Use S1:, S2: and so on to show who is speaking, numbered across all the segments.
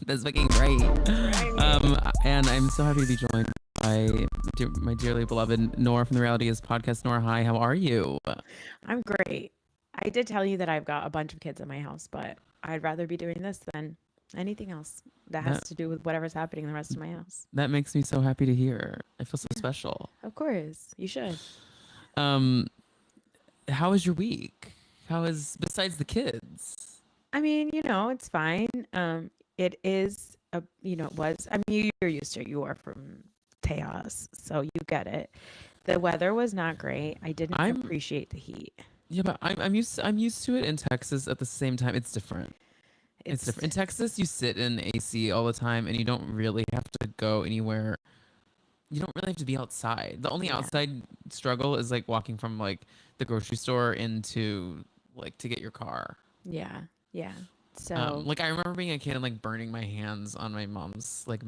S1: That's fucking great.
S2: Right.
S1: And I'm so happy to be joined by my dearly beloved Noor from the Reality Is podcast. Noor, hi, how are you?
S2: I'm great. I did tell you that I've got a bunch of kids in my house, but I'd rather be doing this than anything else that has
S1: That
S2: to do with whatever's happening in the rest of my house.
S1: that makes me so happy to hear. I feel so
S2: Yeah,
S1: special.
S2: of course. You should.
S1: Um, how was your week? How is besides the kids?
S2: I mean, it's fine. It is it was. I mean, you're used to it. You are from Tejas, so you get it. The weather was not great. I didn't
S1: I'm
S2: appreciate the heat.
S1: yeah, but I'm used to it in Texas. At the same time, it's different. It's
S2: It's
S1: different. In Texas, you sit in AC all the time, and you don't really have to go anywhere. You don't really have to be outside. The only
S2: yeah,
S1: outside struggle is like walking from like the grocery store into like to get your car.
S2: yeah, yeah. So
S1: Like I remember being a kid and like burning my hands on my mom's like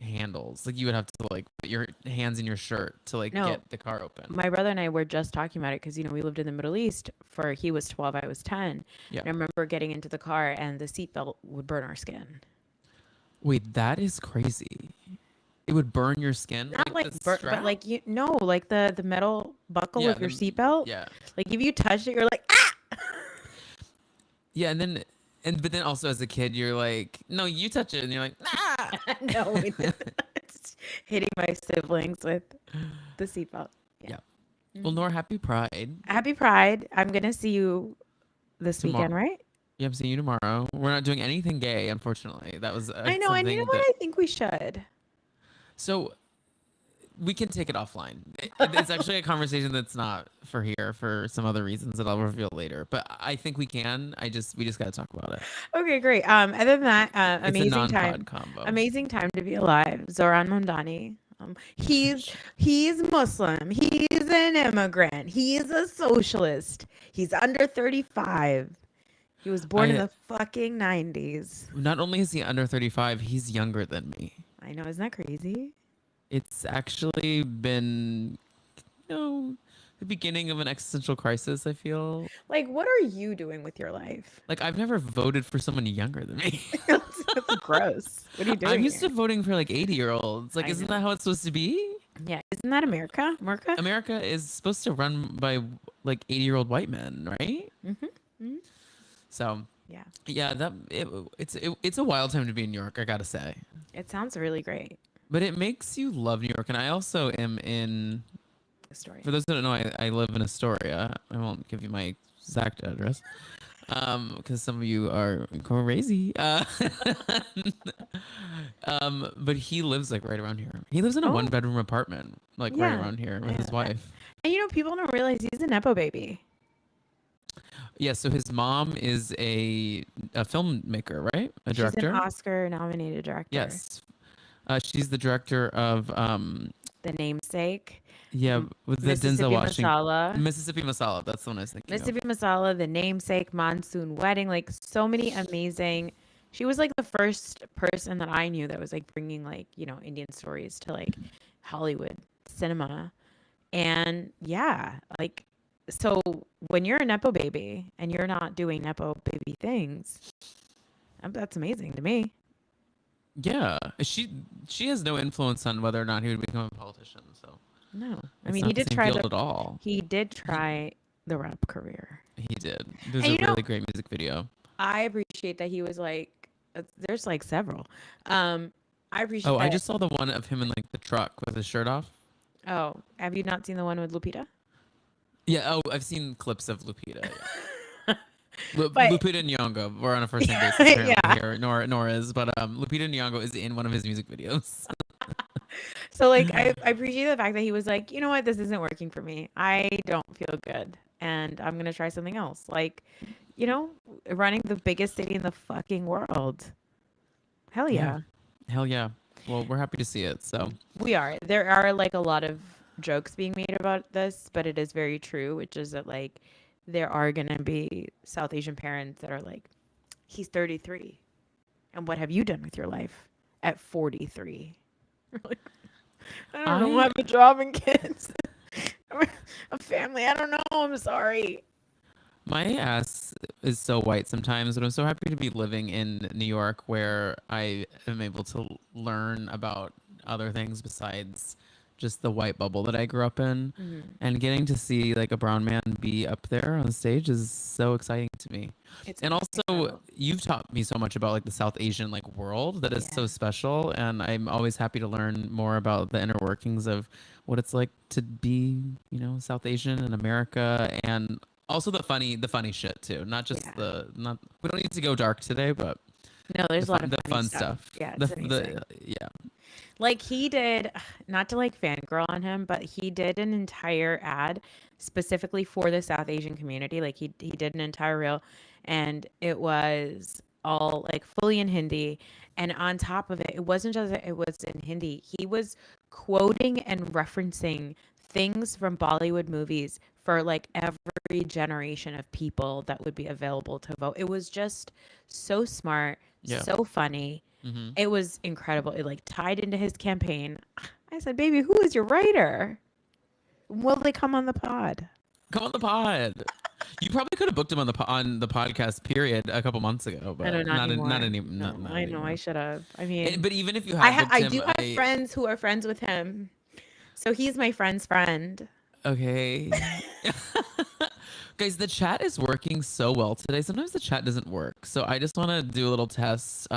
S1: handles. Like you would have to like put your hands in your shirt to like
S2: no,
S1: get the car open.
S2: my brother and I were just talking about it because we lived in the Middle East for he was 12, I was 10. And
S1: Yeah.
S2: I remember getting into the car and the seatbelt would burn our skin.
S1: Wait, that is crazy. It would burn your skin
S2: Not
S1: like
S2: like
S1: the
S2: burn, but
S1: strap?
S2: like like the metal buckle
S1: Yeah,
S2: of your seatbelt.
S1: yeah.
S2: Like if you touched it, you're like, ah!
S1: Yeah, but then also as a kid you're like, "No, you touch it." And you're like, "Ah!"
S2: No, we didn't. Hitting my siblings with the seatbelt. Yeah.
S1: Yeah. Well,
S2: Mhm.
S1: Nor, happy Pride.
S2: Happy Pride. I'm gonna see you this
S1: Tomorrow.
S2: weekend, right?
S1: Yeah, I'm seeing you tomorrow. We're not doing anything gay, unfortunately. That was
S2: I know, and you know
S1: something
S2: what?
S1: that.
S2: I think we should.
S1: So we can take it offline. It's actually a conversation that's not for here for some other reasons that I'll reveal later. But I think we can. We just got to talk about it.
S2: Okay, great. Other than that,
S1: It's a non-pod combo.
S2: amazing time to be alive. Zoran Mondani. He's Muslim. He's an immigrant. He's a socialist. He's under 35. He was born in
S1: I
S2: the fucking 90s.
S1: Not only is he under 35, he's younger than me.
S2: I know, isn't that crazy?
S1: It's actually been, the beginning of an existential crisis, I feel.
S2: Like, what are you doing with your life?
S1: Like, I've never voted for someone younger than me.
S2: That's gross. What are you
S1: I'm
S2: doing
S1: used
S2: here?
S1: to voting for like 80-year-olds. Like,
S2: I
S1: isn't
S2: know.
S1: that how it's supposed to be?
S2: Yeah, isn't that America? America?
S1: America is supposed to run by like 80-year-old white men, right?
S2: Mm-hmm. Mm-hmm.
S1: So,
S2: Yeah,
S1: yeah, it's a wild time to be in New York, I gotta say.
S2: it sounds really great.
S1: But it makes you love New York. And I also am in,
S2: The story.
S1: for those that don't know, I live in Astoria. I won't give you my exact address because some of you are crazy. But he lives like right around here. He lives in a
S2: Oh,
S1: one-bedroom apartment, like right
S2: yeah.
S1: around here with
S2: Yeah.
S1: his wife.
S2: And people don't realize he's a Nepo baby.
S1: Yeah, so his mom is a filmmaker, right? A
S2: She's an
S1: director.
S2: Oscar nominated director.
S1: Yes, she's the director of
S2: The Namesake,
S1: yeah, with the Denzel
S2: Mississippi
S1: Washington
S2: Masala,
S1: Mississippi Masala. That's the one I was thinking of.
S2: Mississippi Masala, The Namesake, Monsoon Wedding, like so many amazing. She was like the first person that I knew that was like bringing like, Indian stories to like Hollywood cinema. And yeah, like so when you're a Nepo baby and you're not doing Nepo baby things, that's amazing to me.
S1: Yeah, she has no influence on whether or not he would become a politician. So
S2: No. I
S1: it's
S2: mean,
S1: not the same field at all.
S2: he did
S1: He
S2: try the rap career.
S1: he did. There's
S2: And
S1: a really great music video.
S2: I appreciate that he was like, there's like several. I appreciate
S1: Oh, I
S2: that.
S1: just saw the one of him in like the truck with his shirt off.
S2: Oh, have you not seen the one with Lupita?
S1: Yeah. Oh, I've seen clips of Lupita. Yeah.
S2: But
S1: Lupita Nyong'o. We're on a first name basis apparently
S2: yeah.
S1: here. Nor is, but Lupita Nyong'o is in one of his music videos.
S2: So like I appreciate the fact that he was like, you know what, this isn't working for me. I don't feel good and I'm gonna try something else. Like, running the biggest city in the fucking world. Hell
S1: Yeah.
S2: yeah.
S1: Hell yeah. Well, we're happy to see it. So
S2: We are. There are like a lot of jokes being made about this, but it is very true, which is that like there are gonna be South Asian parents that are like, he's 33. And what have you done with your life at 43? Like, I don't know. I
S1: I
S2: have a job and kids. A family. I don't know. I'm sorry.
S1: My ass is so white sometimes, but I'm so happy to be living in New York where I am able to learn about other things besides just the white bubble that I grew up in.
S2: Mhm.
S1: And getting to see like a brown man be up there on stage is so exciting to me.
S2: It's
S1: And also,
S2: incredible.
S1: you've taught me so much about like the South Asian like world that is
S2: Yeah.
S1: so special, and I'm always happy to learn more about the inner workings of what it's like to be, South Asian in America, and also the funny shit too. Not just
S2: Yeah.
S1: not we don't need to go dark today, but
S2: No,
S1: the
S2: there's a lot
S1: fun
S2: of
S1: the
S2: funny
S1: fun
S2: stuff.
S1: stuff.
S2: Yeah,
S1: The
S2: it's amazing.
S1: yeah.
S2: Like he did, not to like fangirl on him, but he did an entire ad specifically for the South Asian community. Like he did an entire reel, and it was all like fully in Hindi. And on top of it, it wasn't just that it was in Hindi. He was quoting and referencing things from Bollywood movies for like every generation of people that would be available to vote. It was just so smart,
S1: Yeah.
S2: so funny.
S1: Mm-hmm.
S2: It was incredible. It like tied into his campaign. I said, "Baby, who is your writer? Will they come on the pod?"
S1: Come on the pod. You probably could have booked him on the podcast period a couple months ago,
S2: I know,
S1: but
S2: not
S1: not
S2: anymore.
S1: any
S2: No,
S1: not
S2: I know I
S1: anymore.
S2: should have. I mean,
S1: But even if you had booked
S2: I
S1: him,
S2: do have friends who are friends with him, so he's my friend's friend.
S1: okay. Guys, the chat is working so well today. Sometimes the chat doesn't work, so I just want to do a little test.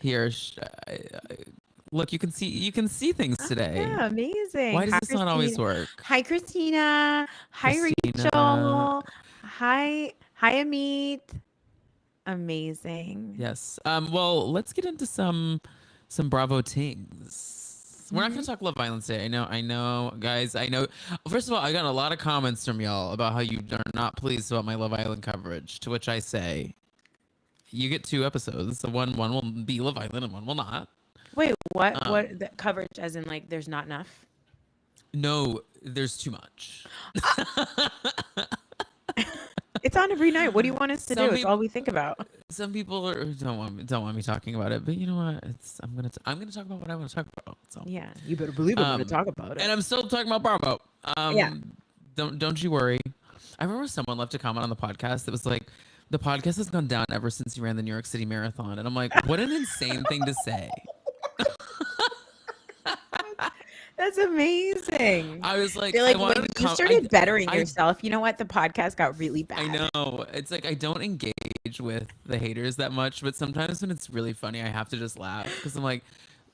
S1: Here, look, you can see things
S2: Oh,
S1: today.
S2: yeah, amazing.
S1: Why does
S2: Hi,
S1: this not always
S2: Christina.
S1: work?
S2: Hi, Christina. Hi,
S1: Christina.
S2: Rachel. Hi, Amit. Amazing.
S1: Yes. Well, let's get into some Bravo tings. We're not
S2: Mhm.
S1: gonna talk Love Island today. I know, guys. I know. First of all, I got a lot of comments from y'all about how you are not pleased about my Love Island coverage. To which I say, you get 2 episodes. So one will be Love Island and one will not.
S2: Wait, what?
S1: Um,
S2: What the coverage? As in, like, there's not enough.
S1: no, there's too much.
S2: It's on every night. What do you want us to do?
S1: Some
S2: It's
S1: people,
S2: all we think about.
S1: some people don't want me talking about it. But you know what? I'm gonna talk about what I want to talk about. So.
S2: Yeah, you better believe I'm going to talk about
S1: And
S2: it.
S1: I'm still talking about Bravo.
S2: Yeah.
S1: Don't you worry. I remember someone left a comment on the podcast that was like, "The podcast has gone down ever since you ran the New York City Marathon," and I'm like, "What an insane thing to say."
S2: That's amazing.
S1: I was like,
S2: They're
S1: I
S2: like, when
S1: wanted to
S2: you
S1: come.
S2: started bettering
S1: I
S2: yourself, you know what? The podcast got really
S1: I
S2: bad.
S1: know. It's like I don't engage with the haters that much, but sometimes when it's really funny, I have to just laugh because I'm like,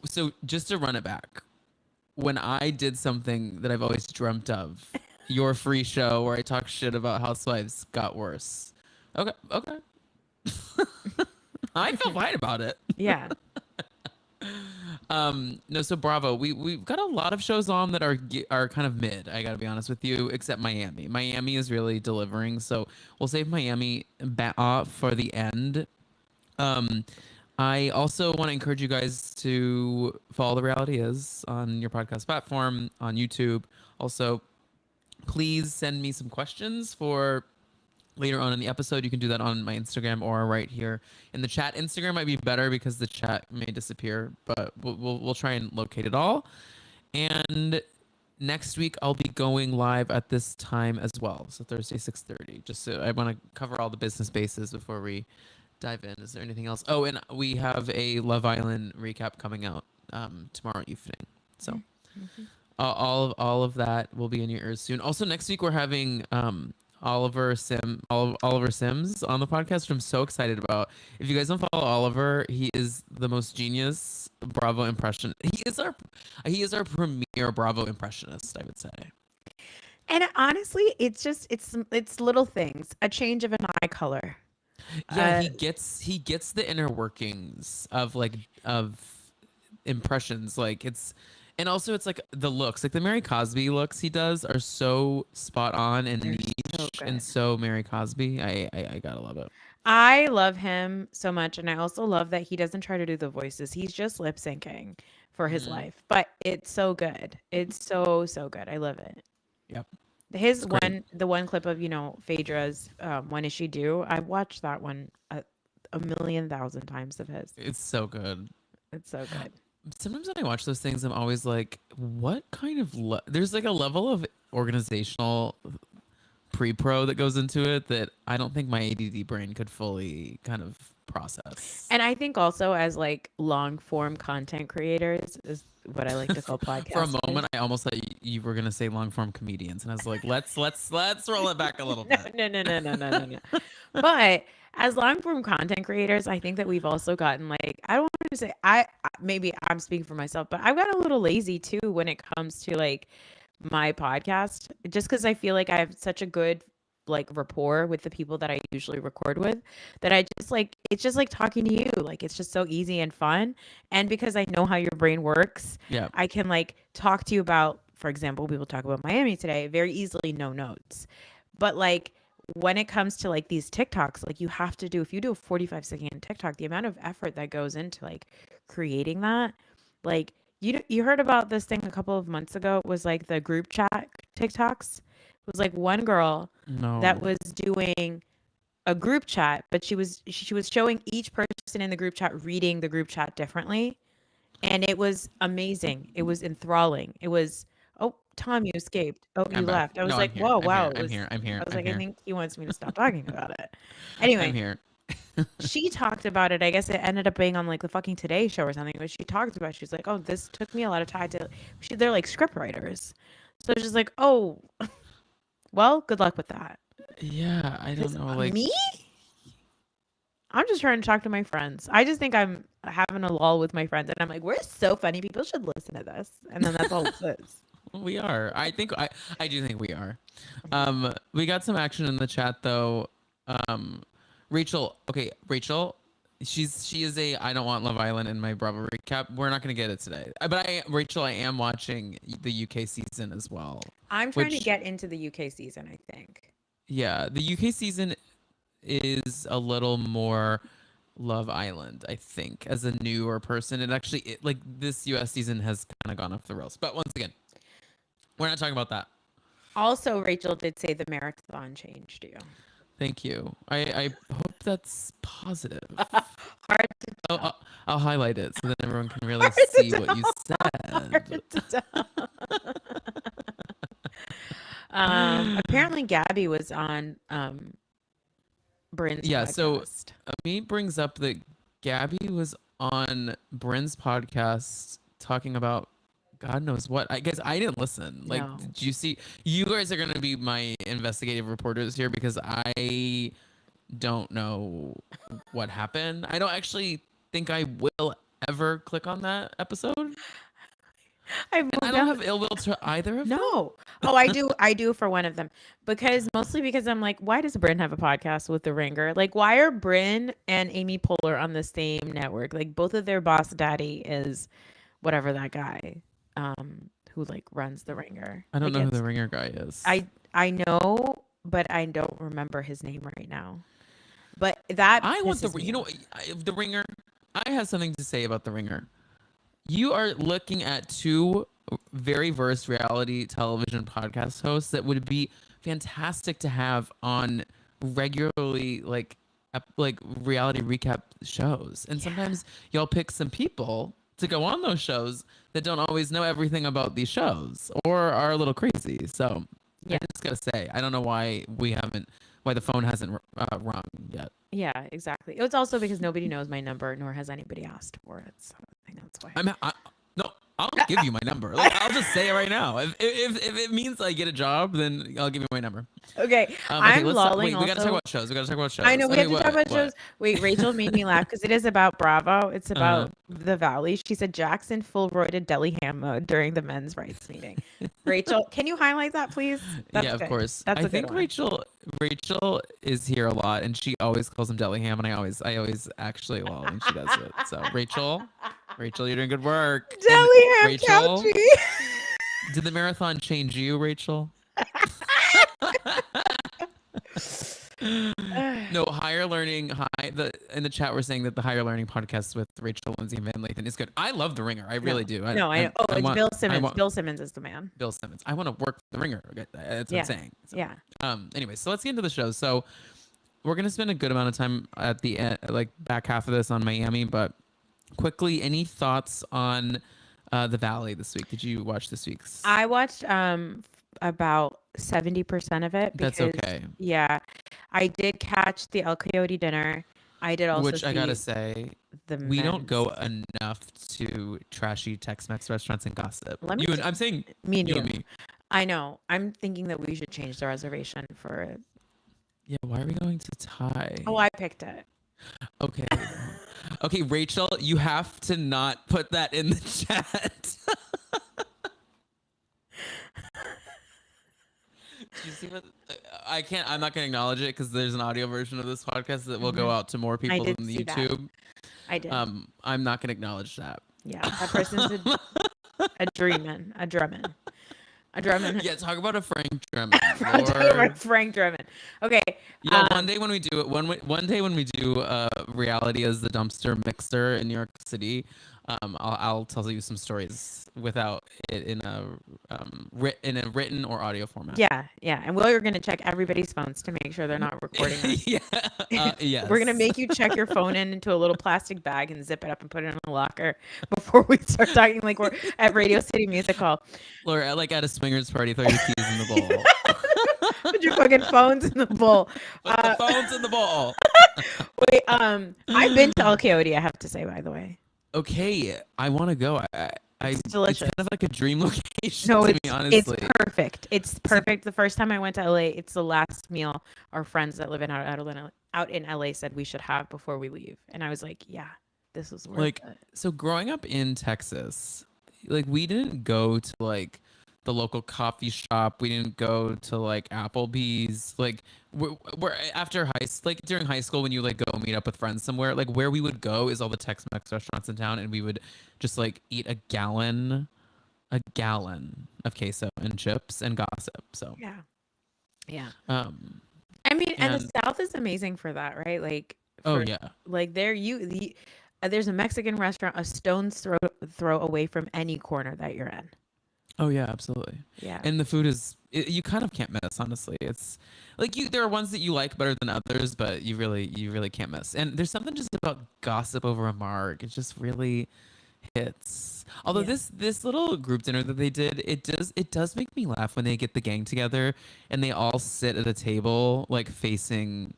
S1: so just to run it back, when I did something that I've always dreamt of, your free show where I talk shit about housewives got worse. Okay, okay. I feel fine about it.
S2: Yeah.
S1: No, so Bravo, we've got a lot of shows on that are kind of mid. I got to be honest with you, except Miami. Miami is really delivering, so we'll save Miami off for the end. Um, I also want to encourage you guys to follow The Reality Is on your podcast platform, on YouTube. Also, please send me some questions for later on in the episode. You can do that on my Instagram or right here in the chat. Instagram might be better because the chat may disappear, but we'll try and locate it all. And next week I'll be going live at this time as well, so Thursday 6:30. Just so I want to cover all the business bases before we dive in. Is there anything else? Oh, and we have a Love Island recap coming out tomorrow evening. So
S2: Mhm.
S1: all of that will be in your ears soon. Also, next week we're having Oliver Sims on the podcast, which I'm so excited about. If you guys don't follow Oliver, he is the most genius Bravo impression. He is our premier Bravo impressionist, I would say.
S2: And honestly, it's little things. A change of an eye color.
S1: Yeah,
S2: Uh,
S1: he gets the inner workings of impressions. Like and also it's like the looks, like the Mary Cosby looks he does are so spot on and
S2: they're so
S1: niche and
S2: good.
S1: so Mary Cosby. I gotta love it.
S2: I love him so much, and I also love that he doesn't try to do the voices. He's just lip syncing for his
S1: Hmm.
S2: life, but it's so good. It's so good. I love it.
S1: Yep,
S2: His
S1: it's great.
S2: the one clip of Phaedra's "When Is She Due?" I've watched that one a million thousand times of his.
S1: It's so good.
S2: It's so good.
S1: Sometimes when I watch those things, I'm always like, what kind of there's like a level of organizational pre-pro that goes into it that I don't think my ADD brain could fully kind of process.
S2: And I think also as like long form content creators is what I like to call
S1: For a
S2: podcasters.
S1: moment, I almost thought you were gonna say long form comedians, and I was like, let's roll it back a little
S2: No,
S1: bit.
S2: no. But as long form content creators, I think that we've also gotten like I don't want to say maybe I'm speaking for myself, but I've gotten a little lazy too when it comes to like my podcast, just because I feel like I have such a good like rapport with the people that I usually record with that I just like it's just like talking to you. Like it's just so easy and fun. And because I know how your brain works,
S1: Yeah.
S2: I can like talk to you about, for example, we will talk about Miami today, very easily, no notes. But like when it comes to like these TikToks, like you have to do, if you do a 45-second TikTok, the amount of effort that goes into like creating that, like you heard about this thing a couple of months ago. It was like the group chat TikToks. It was like one girl that
S1: No.
S2: was doing a group chat, but she was showing each person in the group chat reading the group chat differently, and it was amazing. It was enthralling. It was, oh, Tom, you escaped. Oh,
S1: I'm
S2: you
S1: back.
S2: left. I was
S1: No, I'm
S2: like,
S1: here.
S2: whoa,
S1: I'm
S2: wow.
S1: here.
S2: It
S1: I'm
S2: was.
S1: here. I'm here.
S2: I was
S1: I'm
S2: like, I
S1: here.
S2: think he wants me to stop talking about it.
S1: I'm
S2: Anyway,
S1: here.
S2: she talked about it. I guess it ended up being on like the fucking Today Show or something. But she talked about it. She's like, oh, this took me a lot of time to. They're like script writers, so she's like, oh, well, good luck with that.
S1: Yeah, I don't
S2: Because
S1: know. Like,
S2: me, I'm just trying to talk to my friends. I just think I'm having a lull with my friends, and I'm like, we're so funny. People should listen to this, and then that's all it says.
S1: we are. I do think we are. We got some action in the chat though. Rachel. Okay, Rachel. She is a I don't want Love Island in my Bravo recap. We're not gonna get it today. But Rachel, I am watching the UK season as well.
S2: I'm trying to
S1: Which
S2: get into the UK season, I think.
S1: yeah, the UK season is a little more Love Island, I think, as a newer person. Like this US season has kind of gone off the rails. But once again, we're not talking about that.
S2: Also, Rachel did say the marathon changed you.
S1: Thank you. I hope that's positive.
S2: Hard to
S1: I'll highlight it so that everyone can really
S2: Hard to
S1: see
S2: tell.
S1: what you
S2: Hard
S1: said.
S2: to tell. Apparently Gabby was on Bryn's
S1: Yeah, so
S2: podcast.
S1: me brings up that Gabby was on Bryn's podcast talking about God knows what. I guess I didn't listen. Like,
S2: No.
S1: did you see? You guys are going to be my investigative reporters here because I don't know what happened. I don't actually think I will ever click on that episode.
S2: I
S1: And I don't have ill will to either of them.
S2: No. Oh, I do for one of them. Mostly because I'm like, why does Bryn have a podcast with The Ringer? Like, why are Bryn and Amy Poehler on the same network? Like, both of their boss daddy is whatever that guy who like runs The Ringer.
S1: I don't
S2: Like,
S1: know who the Ringer guy is.
S2: I know, but I don't remember his name right now. But that
S1: I want
S2: pisses me off.
S1: the Ringer. I have something to say about the Ringer. You are looking at two very versed reality television podcast hosts that would be fantastic to have on regularly like reality recap shows. And sometimes y'all pick some people to go on those shows that don't always know everything about these shows or are a little crazy. So
S2: Yeah.
S1: I just gotta say, I don't know why the phone hasn't rung yet.
S2: Yeah, exactly. It's also because nobody knows my number, nor has anybody asked for it. So I think that's why.
S1: No, I'll give you my number. Like, I'll just say it right now. If it means I get a job, then I'll give you my number.
S2: Okay, I'm lolling.
S1: We gotta talk about shows.
S2: I know we have to talk about shows. Wait, Rachel made me laugh because it is about Bravo. It's about the Valley. She said Jackson full roided deli ham mode during the men's rights meeting. Rachel, can you highlight that, please? That's
S1: yeah, of
S2: good.
S1: course.
S2: That's
S1: I
S2: a
S1: think
S2: good one.
S1: Rachel is here a lot, and she always calls him deli ham, and I always actually lol when she does it. So Rachel, you're doing good work.
S2: Deli ham
S1: Rachel,
S2: couchy.
S1: did the marathon change you, Rachel? No, Higher Learning. In the chat we're saying that the Higher Learning podcast with Rachel, Lindsay, and Van Lathan is good. I love The Ringer. I really do.
S2: I know. It's Bill Simmons. Bill Simmons is the man.
S1: Bill Simmons. I want to work The Ringer. That's what I'm saying. So,
S2: yeah.
S1: Anyway, so let's get into the show. So we're gonna spend a good amount of time at the end, like back half of this on Miami, but quickly, any thoughts on the Valley this week? Did you watch this week's?
S2: I watched about 70% of it
S1: That's
S2: because,
S1: okay.
S2: yeah, I did catch the El Coyote dinner. I did also
S1: Which I gotta
S2: see
S1: say,
S2: the
S1: we don't
S2: men's.
S1: go enough to trashy Tex-Mex restaurants and gossip.
S2: Let me,
S1: You and I'm saying
S2: me and
S1: you and
S2: you.
S1: me.
S2: I know. I'm thinking that we should change the reservation for it.
S1: Yeah, why are we going to
S2: Oh,
S1: Thai?
S2: I picked it.
S1: Okay. Okay, Rachel, you have to not put that in the chat. Do you see what I can't? I'm not gonna acknowledge it because there's an audio version of this podcast that will go
S2: Hmm.
S1: out to more
S2: I
S1: people
S2: did
S1: than the
S2: see that.
S1: YouTube.
S2: I did.
S1: I'm not gonna acknowledge that.
S2: Yeah, that person's a dreamin, a Drummond, a Drummond.
S1: Yeah, talk about a Frank Drebin,
S2: Frank
S1: Lord.
S2: Frank Drummond. Okay.
S1: Yo, one day when we do it, one day when we do reality as the dumpster mixer in New York City, I'll tell you some stories without it in a in a written or audio format.
S2: Yeah, yeah. And we're gonna check everybody's phones to make sure they're not recording us.
S1: Yeah.
S2: We're gonna
S1: Yes.
S2: make you check your phone into a little plastic bag and zip it up and put it in a locker before we start talking like we're at Radio City Music Hall.
S1: Or like at a swingers party, throw your keys in the bowl.
S2: Put your fucking phones in the bowl.
S1: Put the phones in the bowl.
S2: Wait, I've been to El Coyote, I have to say, by the way.
S1: Okay, I want to go.
S2: It's
S1: It's
S2: delicious.
S1: kind of like a dream location
S2: No,
S1: to me,
S2: it's
S1: honestly.
S2: perfect. It's perfect. The first time I went to LA, it's the last meal our friends that live out in LA said we should have before we leave. And I was like, yeah, this is worth
S1: Like,
S2: it.
S1: so growing up in Texas, like we didn't go to like the local coffee shop. We didn't go to like Applebee's. Like we're after like during high school when you like go meet up with friends somewhere, like where we would go is all the Tex-Mex restaurants in town, and we would just like eat a gallon of queso and chips and gossip. So,
S2: Yeah. Yeah.
S1: um,
S2: I mean, and the
S1: and
S2: South is amazing for that, right? Like
S1: oh
S2: for
S1: yeah,
S2: like there's a Mexican restaurant a stone's throw away from any corner that you're in.
S1: oh yeah, absolutely.
S2: Yeah.
S1: And the food is you kind of can't miss, honestly. It's like there are ones that you like better than others, but you really can't miss. And there's something just about gossip over a marg. It just really hits. Although
S2: Yeah.
S1: this little group dinner that they did, it does make me laugh when they get the gang together and they all sit at a table like facing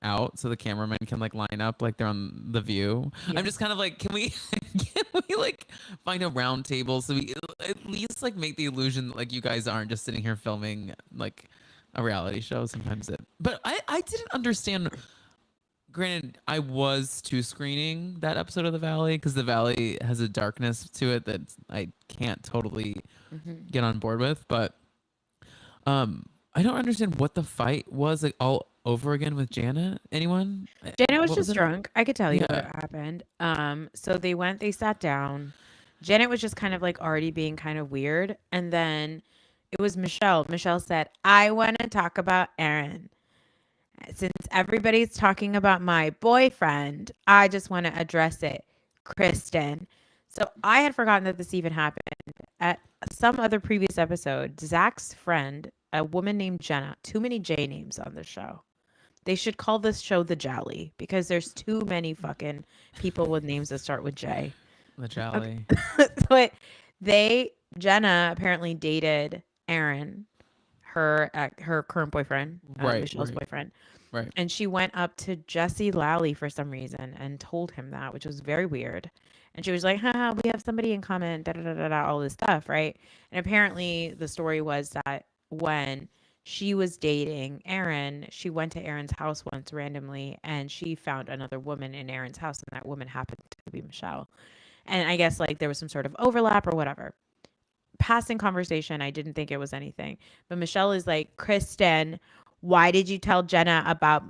S1: out so the cameraman can like line up like they're on The View.
S2: Yeah.
S1: I'm just kind of like, can we can we like find a round table so we at least like make the illusion that like you guys aren't just sitting here filming like a reality show. Sometimes it, but I didn't understand. Granted, I was too screening that episode of The Valley because The Valley has a darkness to it that I can't totally
S2: Hmm.
S1: get on board with. But I don't understand what the fight was like all over again with Janet. Anyone?
S2: Janet was
S1: What was
S2: just
S1: it?
S2: drunk. I could tell you what
S1: Yeah.
S2: happened. So they sat down. Janet was just kind of like already being kind of weird. And then it was Michelle. Michelle said, I want to talk about Aaron. Since everybody's talking about my boyfriend, I just want to address it. Kristen. So I had forgotten that this even happened. At some other previous episode, Zach's friend, a woman named Jenna, too many J names on the show. They should call this show The Jolly because there's too many fucking people with names that start with J.
S1: The
S2: Okay.
S1: Jolly.
S2: But Jenna apparently dated Aaron, her current boyfriend,
S1: Right,
S2: Michelle's
S1: right,
S2: boyfriend.
S1: right.
S2: And she went up to Jesse Lally for some reason and told him that, which was very weird. And she was like, haha, we have somebody in common, da da da da da, all this stuff, right? And apparently the story was that when she was dating Aaron, she went to Aaron's house once randomly and she found another woman in Aaron's house, and that woman happened to be Michelle. And I guess like there was some sort of overlap or whatever. Passing conversation, I didn't think it was anything. But Michelle is like, Kristen, why did you tell Jenna about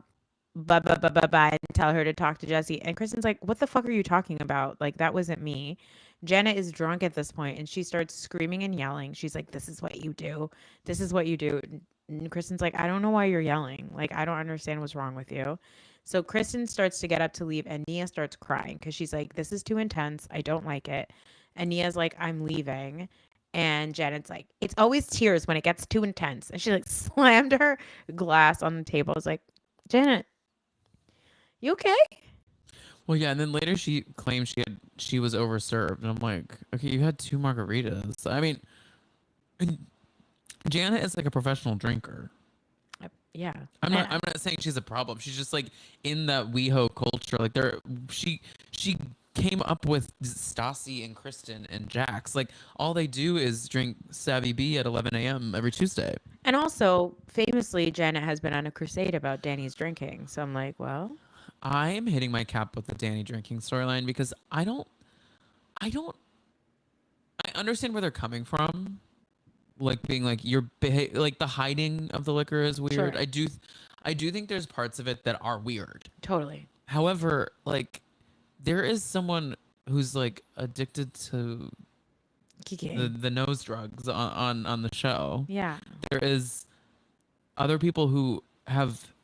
S2: blah blah blah blah blah and tell her to talk to Jesse? And Kristen's like, what the fuck are you talking about? Like that wasn't me. Jenna is drunk at this point and she starts screaming and yelling. She's like, this is what you do. This is what you do. And Kristen's like, I don't know why you're yelling. Like, I don't understand what's wrong with you. So Kristen starts to get up to leave and Nia starts crying because she's like, this is too intense. I don't like it. And Nia's like, I'm leaving. And Janet's like, it's always tears when it gets too intense. And she like slammed her glass on the table. I was like, Janet, you okay?
S1: Well, yeah, and then later she claimed she was overserved, and I'm like, okay, you had two margaritas. I mean, and Janet is like a professional drinker.
S2: Yeah.
S1: I'm not saying she's a problem. She's just like in that WeHo culture. Like she came up with Stassi and Kristen and Jax. Like all they do is drink Savvy B at 11 a.m. every Tuesday.
S2: And also, famously, Janet has been on a crusade about Danny's drinking. So I'm like, well,
S1: I am hitting my cap with the Danny drinking storyline because I don't I understand where they're coming from. Like being like like the hiding of the liquor is weird.
S2: sure.
S1: I do think there's parts of it that are weird.
S2: Totally.
S1: However, like there is someone who's like addicted to
S2: Kiki.
S1: the nose drugs on the show.
S2: Yeah.
S1: There is other people who have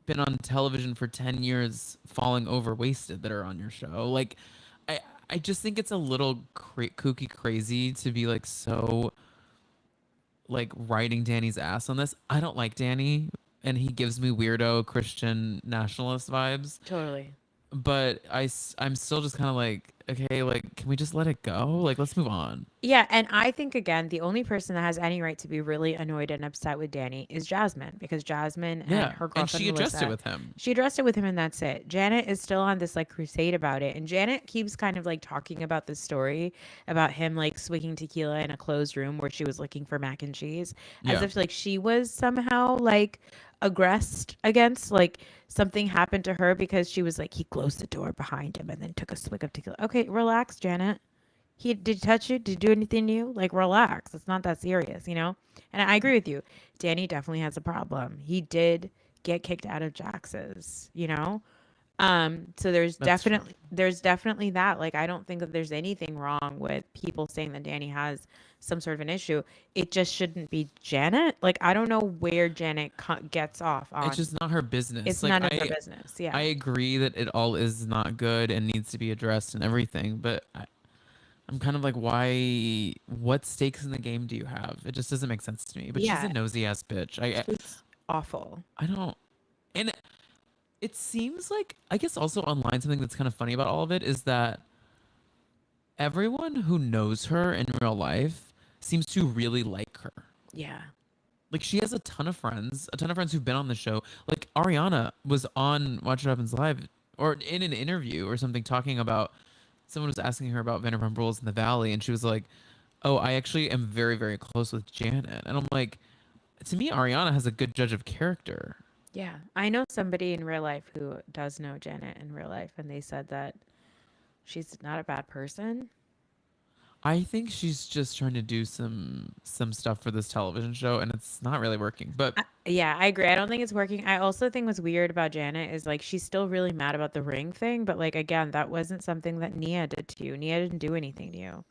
S1: been on television for 10 years falling over wasted that are on your show. Like I I just think it's a little kooky crazy to be like so like riding Danny's ass on this. I don't like Danny and he gives me weirdo Christian nationalist vibes,
S2: Totally.
S1: but I'm still just kind of like, okay, like can we just let it go? Like let's move on.
S2: Yeah, and I think again, the only person that has any right to be really annoyed and upset with Danny is Jasmine, because Jasmine and
S1: Yeah.
S2: her
S1: And
S2: girlfriend
S1: she addressed it
S2: Melissa,
S1: with him.
S2: she addressed it with him, and that's it. Janet is still on this like crusade about it, and Janet keeps kind of like talking about the story about him like swigging tequila in a closed room where she was looking for mac and cheese, as
S1: Yeah.
S2: if like she was somehow like aggressed against, like something happened to her because she was like he closed the door behind him and then took a swig of tequila. Okay, relax, Janet. He did he touch you? Did he do anything to you? Like, relax. It's not that serious, you know? And I agree with you. Danny definitely has a problem. He did get kicked out of Jax's, you know? So
S1: That's true.
S2: there's definitely that. Like, I don't think that there's anything wrong with people saying that Danny has some sort of an issue. It just shouldn't be Janet. Like, I don't know where Janet gets off
S1: It's
S2: on.
S1: just not her business.
S2: It's
S1: Like
S2: none of her business.
S1: I
S2: Yeah.
S1: agree that it all is not good and needs to be addressed and everything, but I'm kind of like, why? What stakes in the game do you have? It just doesn't make sense to me. But she's a
S2: Yeah.
S1: nosy ass bitch.
S2: It's awful.
S1: I don't. And it seems like I guess also online something that's kind of funny about all of it is that everyone who knows her in real life seems to really like her.
S2: Yeah.
S1: Like she has a ton of friends who've been on the show. Like Ariana was on Watch What Happens Live or in an interview or something talking about someone was asking her about Vanderpump Rules in the Valley, and she was like, "Oh, I actually am very, very close with Janet." And I'm like, to me, Ariana has a good judge of character.
S2: Yeah, I know somebody in real life who does know Janet in real life, and they said that she's not a bad person.
S1: I think she's just trying to do some stuff for this television show, and it's not really working. But
S2: Yeah, I agree. I don't think it's working. I also think what's weird about Janet is like she's still really mad about the ring thing, but like again, that wasn't something that Nia did to you. Nia didn't do anything to you.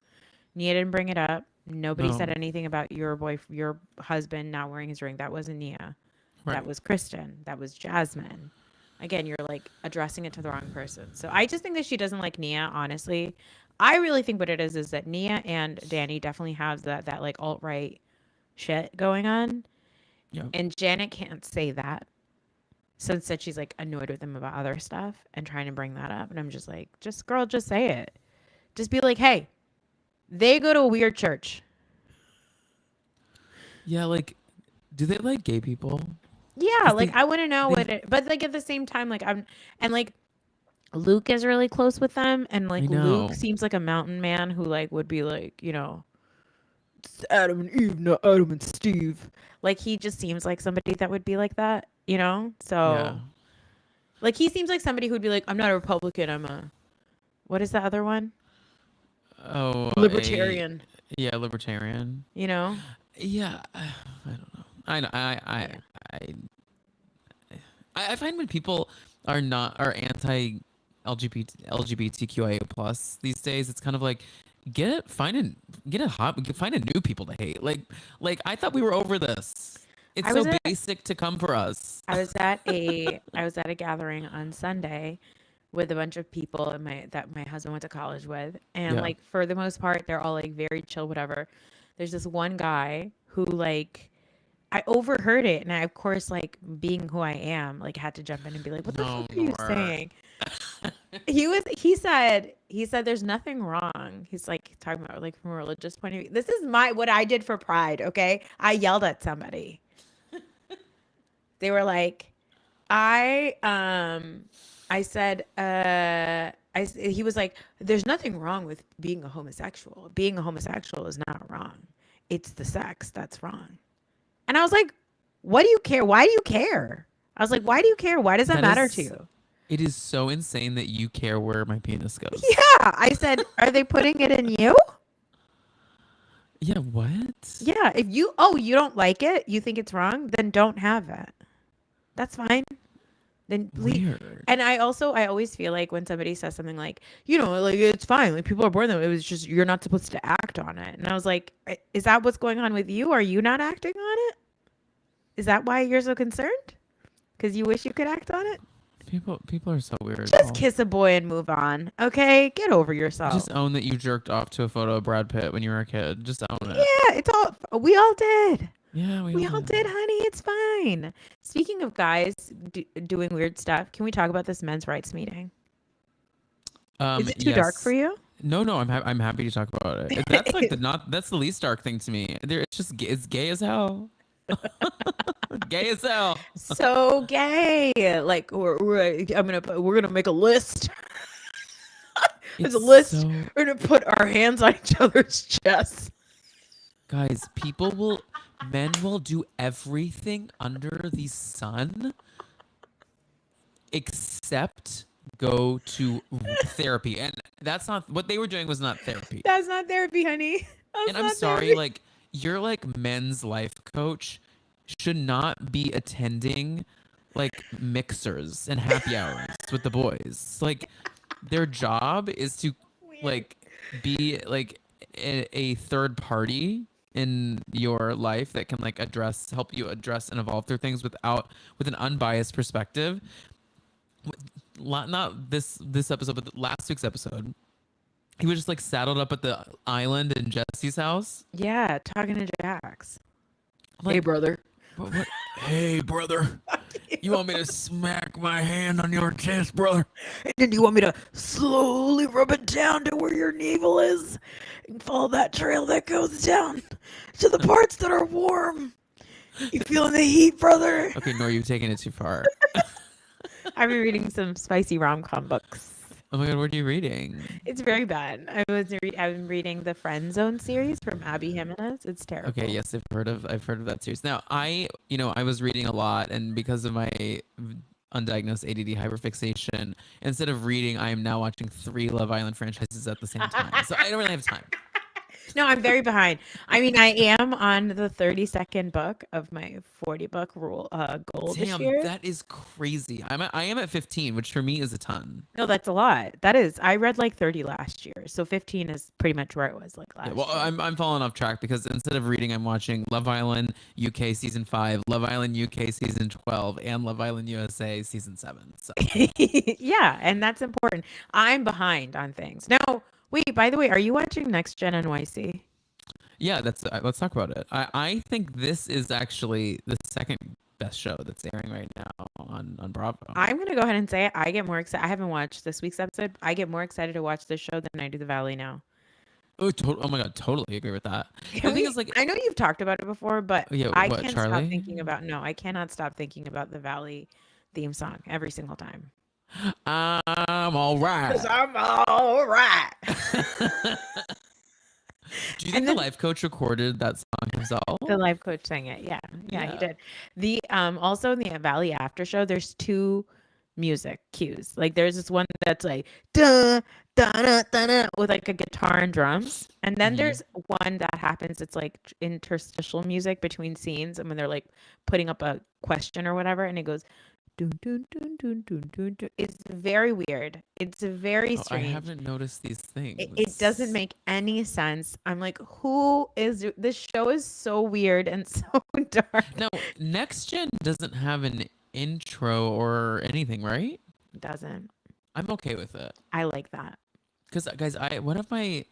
S2: Nia didn't bring it up. Nobody said
S1: no,
S2: anything about your husband not wearing his ring. That wasn't Nia. That
S1: right?
S2: was Kristen. That was Jasmine. Again, you're like addressing it to the wrong person. So I just think that she doesn't like Nia, honestly. I really think what it is that Nia and Danny definitely have that like alt right shit going on.
S1: Yeah,
S2: And Janet can't say that. So instead she's like annoyed with him about other stuff and trying to bring that up. And I'm just like, just girl, just say it. Just be like, hey, they go to a weird church.
S1: yeah. Like, do they like gay people?
S2: Yeah,
S1: Because
S2: like I want to know
S1: they,
S2: what it, but like at the same time, like I'm, and like Luke is really close with them, and
S1: I
S2: like Luke
S1: know.
S2: seems like a mountain man who like would be like, you know, it's Adam and Eve, not Adam and Steve. Like he just seems like somebody that would be like that, you know?
S1: Yeah.
S2: So like he seems like somebody who'd be like, I'm not a Republican, I'm a what is the other one?
S1: Oh, a
S2: Libertarian,
S1: yeah, libertarian.
S2: you know?
S1: Yeah, I don't know. I know.
S2: Yeah.
S1: I I find when people are anti LGBTQIA plus these days, it's kind of like find a new people to hate. Like I thought we were over this. It's
S2: I was
S1: so
S2: at
S1: basic to come for us.
S2: I was at a gathering on Sunday with a bunch of people and my husband went to college with, and
S1: Yeah.
S2: like for the most part they're all like very chill, whatever. There's this one guy who like I overheard it, and I of course like being who I am like had to jump in and be like, what the fuck
S1: No,
S2: are you
S1: nor.
S2: saying? He said there's nothing wrong. He's like talking about like from a religious point of view. This is what I did for Pride, okay? I yelled at somebody. They were like, I said, he was like, there's nothing wrong with being a homosexual. Being a homosexual is not wrong. It's the sex that's wrong. And I was like, what do you care? Why do you care? I was like, why do you care? Why does that matter to you?
S1: It is so insane that you care where my penis goes.
S2: Yeah. I said, are they putting it in you?
S1: Yeah, what?
S2: Yeah. If you don't like it, you think it's wrong, then don't have it. That's fine. Then leave.
S1: Weird.
S2: And I always feel like when somebody says something like, like it's fine, like people are born that way, it was just you're not supposed to act on it. And I was like, is that what's going on with you? Are you not acting on it? Is that why you're so concerned? Because you wish you could act on it?
S1: People are so weird.
S2: Just kiss a boy and move on. Okay? Get over yourself.
S1: Just own that you jerked off to a photo of Brad Pitt when you were a kid. Just own it.
S2: Yeah, we all did.
S1: Yeah,
S2: We all did, honey. It's fine. Speaking of guys doing weird stuff, can we talk about this men's rights meeting? Is it too dark for you?
S1: No, I'm happy to talk about it. That's like that's the least dark thing to me. It's just it's gay as hell. Gay as hell.
S2: So gay. Like we're gonna make a list. There's a list. We're gonna put our hands on each other's chests.
S1: Guys, men will do everything under the sun except go to therapy. And that's not what they were doing was not therapy.
S2: That's not therapy, honey.
S1: And I'm sorry, like your like men's life coach should not be attending like mixers and happy hours with the boys. Like their job is to like be like a third party in your life that can like help you address and evolve through things with an unbiased perspective. Not this episode, but last week's episode. He was just like saddled up at the island in Jesse's house.
S2: Yeah, talking to Jax.
S1: Like,
S2: hey, brother.
S1: What? Hey, brother. You want me to smack my hand on your chest, brother?
S2: And then you want me to slowly rub it down to where your navel is and follow that trail that goes down to the parts that are warm. You feeling the heat, brother?
S1: Okay, Noor, you've taken it too far.
S2: I've been reading some spicy rom-com books.
S1: Oh my god, what are you reading?
S2: It's very bad. I've been reading the Friend Zone series from Abby Jimenez. It's terrible.
S1: Okay, yes, I've heard of that series. Now, I was reading a lot, and because of my undiagnosed ADD hyperfixation, instead of reading, I am now watching 3 Love Island franchises at the same time. So I don't really have time.
S2: No, I'm very behind. I mean, I am on the 32nd book of my 40-book rule goal this year.
S1: That is crazy. I am at 15, which for me is a ton.
S2: No, that's a lot. That is. I read like 30 last year, so 15 is pretty much where it was like last.
S1: Well,
S2: year.
S1: I'm falling off track because instead of reading, I'm watching Love Island UK season 5, Love Island UK season 12, and Love Island USA season 7. So
S2: yeah, and that's important. I'm behind on things. Now, wait, by the way, are you watching Next Gen NYC?
S1: Yeah, let's talk about it. I think this is actually the second best show that's airing right now on Bravo.
S2: I'm going to go ahead and say it. I get more excited. I haven't watched this week's episode. I get more excited to watch this show than I do The Valley now.
S1: Oh my god, totally agree with that. The thing is, like,
S2: I know you've talked about it before, but I can't
S1: Charlie?
S2: stop thinking about. No, I cannot stop thinking about the Valley theme song every single time.
S1: I'm all right.
S2: 'Cause I'm all right.
S1: Do you think the life coach recorded that song himself?
S2: The life coach sang it. Yeah, he did. The also in the Valley after show, there's 2 music cues. Like there's this one that's like da da da da da with like a guitar and drums, and then there's one that happens. It's like interstitial music between scenes, and when they're like putting up a question or whatever, and it goes. Dun, dun, dun, dun, dun, dun, dun. It's very weird. It's very strange.
S1: I haven't noticed these things.
S2: It doesn't make any sense. I'm like, who is this show is so weird and so dark.
S1: No, Next Gen doesn't have an intro or anything, right?
S2: It doesn't.
S1: I'm okay with it.
S2: I like that.
S1: Because guys, one of my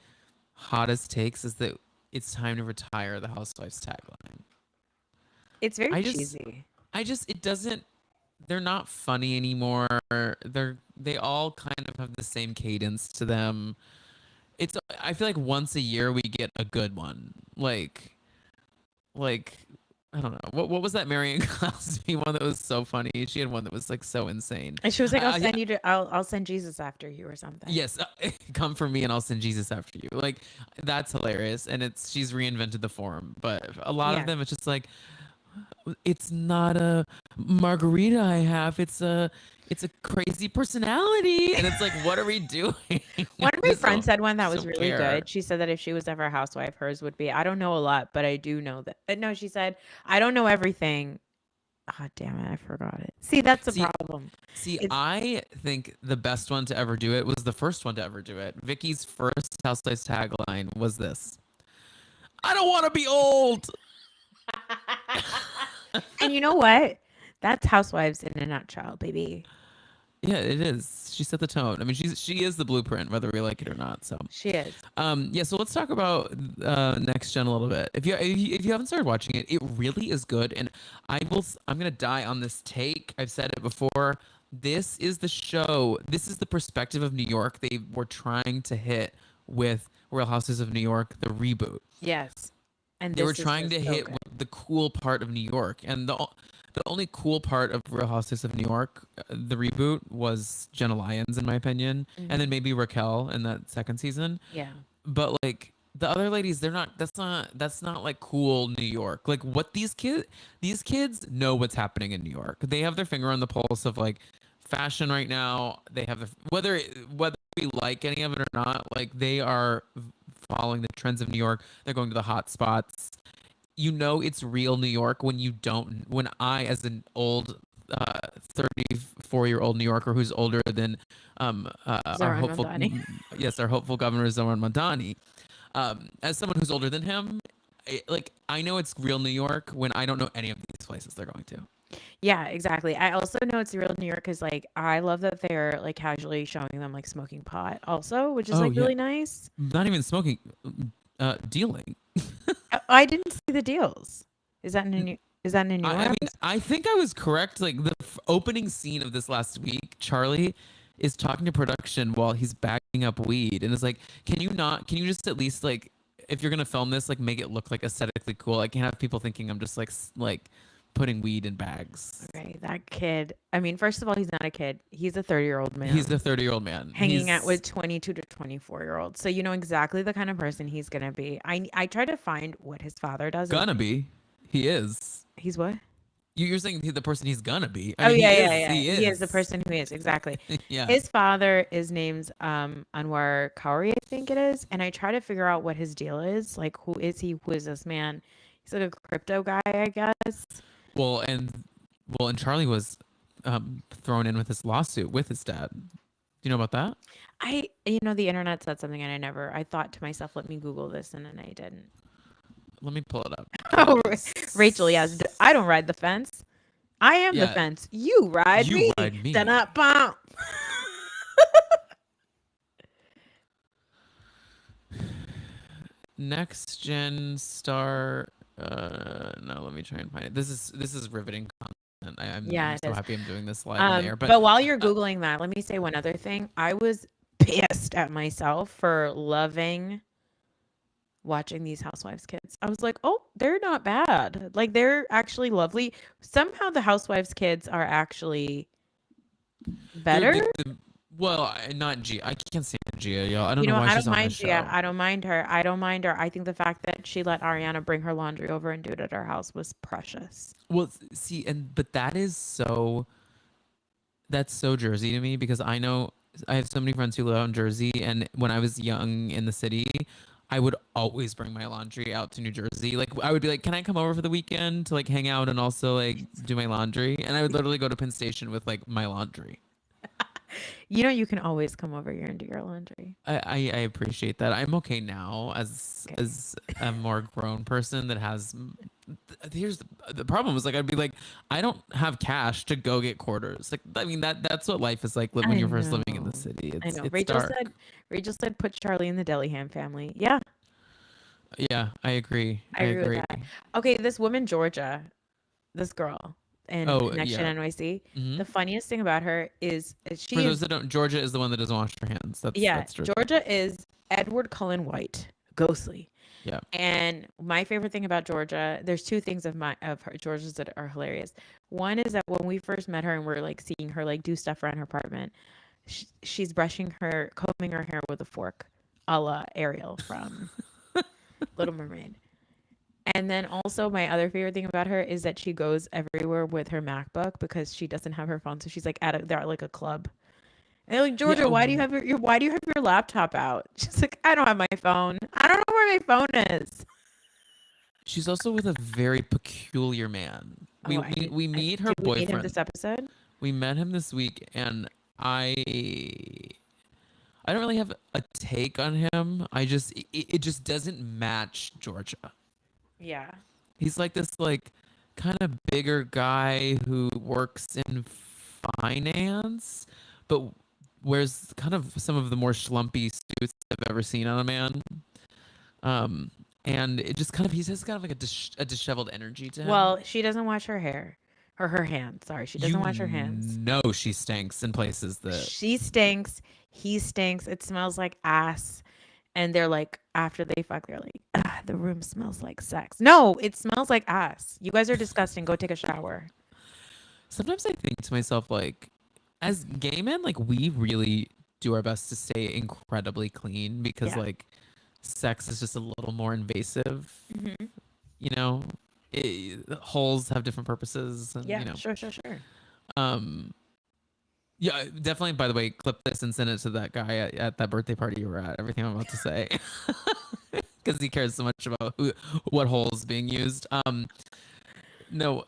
S1: hottest takes is that it's time to retire the Housewives tagline.
S2: It's very cheesy.
S1: It doesn't. they're not funny anymore. They all kind of have the same cadence to them. It's I feel like once a year we get a good one. Like I don't know. What was that Marion Cosby one that was so funny? She had one that was like so insane.
S2: And she was like, "I'll
S1: Yeah,
S2: send you to, I'll send Jesus after you or something."
S1: yes, come for me and I'll send Jesus after you. Like that's hilarious and she's reinvented the form. But a lot of
S2: Yeah.
S1: them it's just like it's not a margarita I have. It's a crazy personality. And it's like, what are we doing? I
S2: One of my
S1: just
S2: friends said one that
S1: just
S2: was
S1: don't
S2: really
S1: care.
S2: good. She said that if she was ever a housewife, hers would be. I don't know a lot, but I do know that. No, she said, I don't know everything. Oh, damn it. I forgot it. See, that's the
S1: See,
S2: problem.
S1: see,
S2: It's,
S1: I think the best one to ever do it was the first one to ever do it. Vicky's first Housewives tagline was this: "I don't want to be old."
S2: and you know what? That's housewives in a nutshell, baby.
S1: Yeah, it is. She set the tone. I mean, she is the blueprint, whether we like it or not. So,
S2: She is.
S1: yeah. So let's talk about Next Gen a little bit. If you haven't started watching it, it really is good. And I'm gonna die on this take. I've said it before. This is the show. This is the perspective of New York they were trying to hit with Real Houses of New York, the reboot.
S2: Yes. And
S1: They were
S2: this is
S1: trying
S2: just
S1: to
S2: so
S1: hit
S2: good.
S1: the cool part of New York, and the only cool part of Real Houses of New York, the reboot, was Jenna Lyons, in my opinion, and then
S2: Hmm.
S1: maybe Raquel in that second season.
S2: Yeah.
S1: But like the other ladies, they're not. That's not like cool New York. Like what these kids know what's happening in New York. They have their finger on the pulse of like fashion right now. They have whether we like any of it or not. Like they are following the trends of New York. They're going to the hot spots. You know it's real New York when you don't. When I, as an old 34-year-old New Yorker who's older than our
S2: Zoran
S1: hopeful,
S2: Mondani.
S1: yes, our hopeful governor Zoran Mandani, as someone who's older than him, like I know it's real New York when I don't know any of these places they're going to.
S2: Yeah, exactly. I also know it's real New York because, like, I love that they're like casually showing them like smoking pot, also, which is
S1: Oh
S2: like
S1: yeah,
S2: really nice.
S1: not even smoking, dealing.
S2: I didn't see the deals. Is that in a new? Is that in a newer
S1: I mean,
S2: episode?
S1: I think I was correct. Like the opening scene of this last week, Charlie is talking to production while he's bagging up weed, and it's like, can you not? Can you just at least like, if you're gonna film this, like make it look like aesthetically cool? I can't have people thinking I'm just like like putting weed in bags.
S2: Okay, that kid. I mean, first of all, he's not a kid. He's a 30-year-old
S1: He's a
S2: man
S1: 30-year-old man.
S2: hanging out
S1: He's
S2: with 22 to 24-year-olds. So you know exactly the kind of person he's gonna be. I try to find what his father does. And
S1: gonna be. He is.
S2: he's what?
S1: You're saying the person he's gonna be. I
S2: Oh
S1: mean, he
S2: yeah, yeah,
S1: is.
S2: yeah.
S1: He
S2: He is the
S1: is.
S2: person who is exactly.
S1: Yeah.
S2: His father is named Anwar Kauri, I think it is, and I try to figure out what his deal is. Like, who is he? Who is this man? He's like a crypto guy, I guess.
S1: Well, and Charlie was thrown in with this lawsuit with his dad. Do you know about that?
S2: The internet said something, and I thought to myself, let me Google this, and then I didn't.
S1: Let me pull it up
S2: Oh, Rachel, yes,
S1: because
S2: I don't ride the fence. I am the
S1: yeah,
S2: fence. You ride
S1: you
S2: me.
S1: ride me.
S2: Da-da-bum.
S1: Next gen star. No, let me try and find it. This is riveting content. I'm
S2: Yeah, it
S1: so
S2: is.
S1: happy I'm doing this live on the air. But
S2: But while you're
S1: uh,
S2: Googling that, let me say one other thing. I was pissed at myself for loving watching these housewives kids. I was like, oh, they're not bad. Like they're actually lovely. Somehow the housewives kids are actually
S1: they're
S2: better.
S1: well, not Gia. I can't stand Gia, y'all. I don't
S2: You
S1: know
S2: know,
S1: why
S2: I
S1: she's
S2: don't
S1: on this
S2: mind Gia.
S1: show.
S2: I don't mind her. I don't mind her. I think the fact that she let Ariana bring her laundry over and do it at her house was precious.
S1: Well, see, but that's so Jersey to me because I know I have so many friends who live out in Jersey, and when I was young in the city, I would always bring my laundry out to New Jersey. Like I would be like, "Can I come over for the weekend to like hang out and also like do my laundry?" And I would literally go to Penn Station with like my laundry.
S2: You know, you can always come over here and do your laundry.
S1: I appreciate that. I'm okay now as
S2: Okay.
S1: as a more grown person that has. Here's the problem is like I'd be like I don't have cash to go get quarters. Like I mean that's what life is like when
S2: I
S1: you're first living in the
S2: know.
S1: city.
S2: I
S1: It's
S2: know.
S1: it's dark.
S2: Rachel said put Charlie in the Dillingham family. Yeah,
S1: Yeah, I agree.
S2: I
S1: I
S2: agree with
S1: agree.
S2: that. Okay, this woman, Georgia, this girl. in
S1: Oh
S2: Next
S1: yeah.
S2: Gen NYC.
S1: Hmm.
S2: The funniest thing about her is
S1: For
S2: she
S1: those
S2: is,
S1: that don't, Georgia is the one that doesn't wash her hands.
S2: yeah,
S1: That's true.
S2: Georgia is Edward Cullen White, ghostly.
S1: Yeah.
S2: And my favorite thing about Georgia, there's two things of her Georgia's that are hilarious. One is that when we first met her and we're like seeing her like do stuff around her apartment, she's combing her hair with a fork, a la Ariel from Little Mermaid. And then also my other favorite thing about her is that she goes everywhere with her MacBook because she doesn't have her phone, so she's like they're at like a club. And they're like,
S1: Yeah.
S2: Georgia, why do you have why do you have your laptop out? She's like, I don't have my phone. I don't know where my phone is.
S1: She's also with a very peculiar man.
S2: Oh,
S1: We meet her
S2: did we meet him
S1: boyfriend.
S2: this episode?
S1: We met him this week, and I don't really have a take on him. It just doesn't match Georgia.
S2: Yeah.
S1: He's like this like kind of bigger guy who works in finance, but wears kind of some of the more schlumpy suits I've ever seen on a man. Um, and it just kind of he has kind of like a disheveled energy to him.
S2: Well, she doesn't wash her hair or her hands. Sorry, she doesn't
S1: You
S2: wash her hands.
S1: know she stinks in places that
S2: She stinks. He stinks. It smells like ass. And they're like, after they fuck, they're like, the room smells like sex. No, it smells like ass. You guys are disgusting. Go take a shower.
S1: sometimes I think to myself like as gay men like we really do our best to stay incredibly clean because
S2: Yeah.
S1: like sex is just a little more invasive,
S2: Hmm.
S1: you know. Holes have different purposes and
S2: Yeah,
S1: you know
S2: sure.
S1: um yeah, definitely. By the way, clip this and send it to that guy at that birthday party you were at. Everything I'm about to say, because he cares so much about what holes being used. No,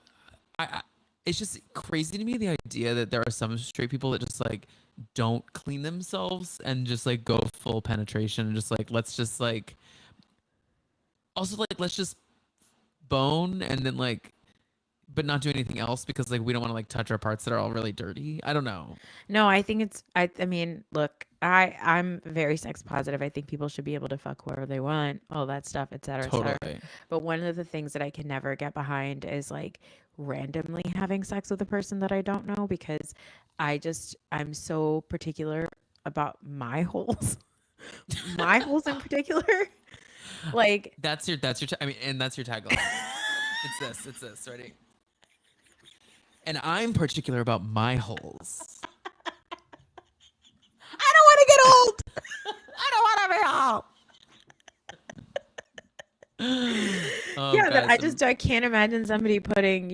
S1: it's just crazy to me the idea that there are some straight people that just like don't clean themselves and just like go full penetration and just like let's just like also like let's just bone and then like but not do anything else because like we don't want to like touch our parts that are all really dirty. I don't know.
S2: No, I think it's I mean, look, I'm very sex positive. I think people should be able to fuck whoever they want, all that stuff, et cetera, et cetera.
S1: Totally.
S2: But one of the things that I can never get behind is like randomly having sex with a person that I don't know because I'm so particular about my holes. My holes in particular. Like
S1: I mean, and that's your tagline. It's this. Ready? And I'm particular about my holes.
S2: I don't want to get old. I don't want to be old.
S1: Oh,
S2: Yeah, but
S1: guys,
S2: I can't imagine somebody putting,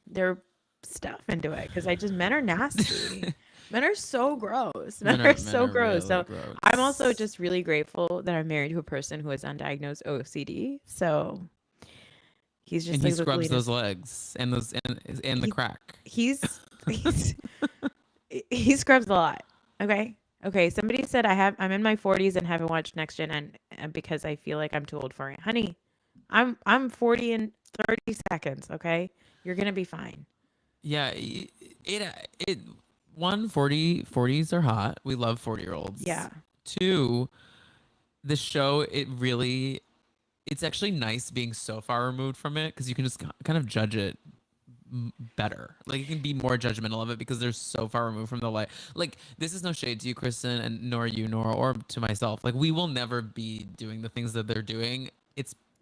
S2: their stuff into it because men are nasty. Men are so gross. Men are so gross.
S1: really
S2: So I'm also
S1: gross.
S2: just really grateful that I'm married to a person who has undiagnosed OCD. So he's just
S1: And he
S2: like the
S1: scrubs those
S2: cleanest.
S1: legs and those and the
S2: He
S1: crack.
S2: he's he scrubs a lot. Okay. Okay. Somebody said I'm in my 40s and haven't watched Next Gen and because I feel like I'm too old for it. Honey, I'm 40 in 30 seconds. Okay. You're gonna be fine.
S1: Yeah, it one 40s are hot. We love 40-year-olds.
S2: Yeah.
S1: Two, the show it's actually nice being so far removed from it because you can just kind of judge it better. Like you can be more judgmental of it because they're so far removed from the light. Like this is no shade to you, Kristen, and nor you, Nora, or to myself. Like we will never be doing the things that they're doing.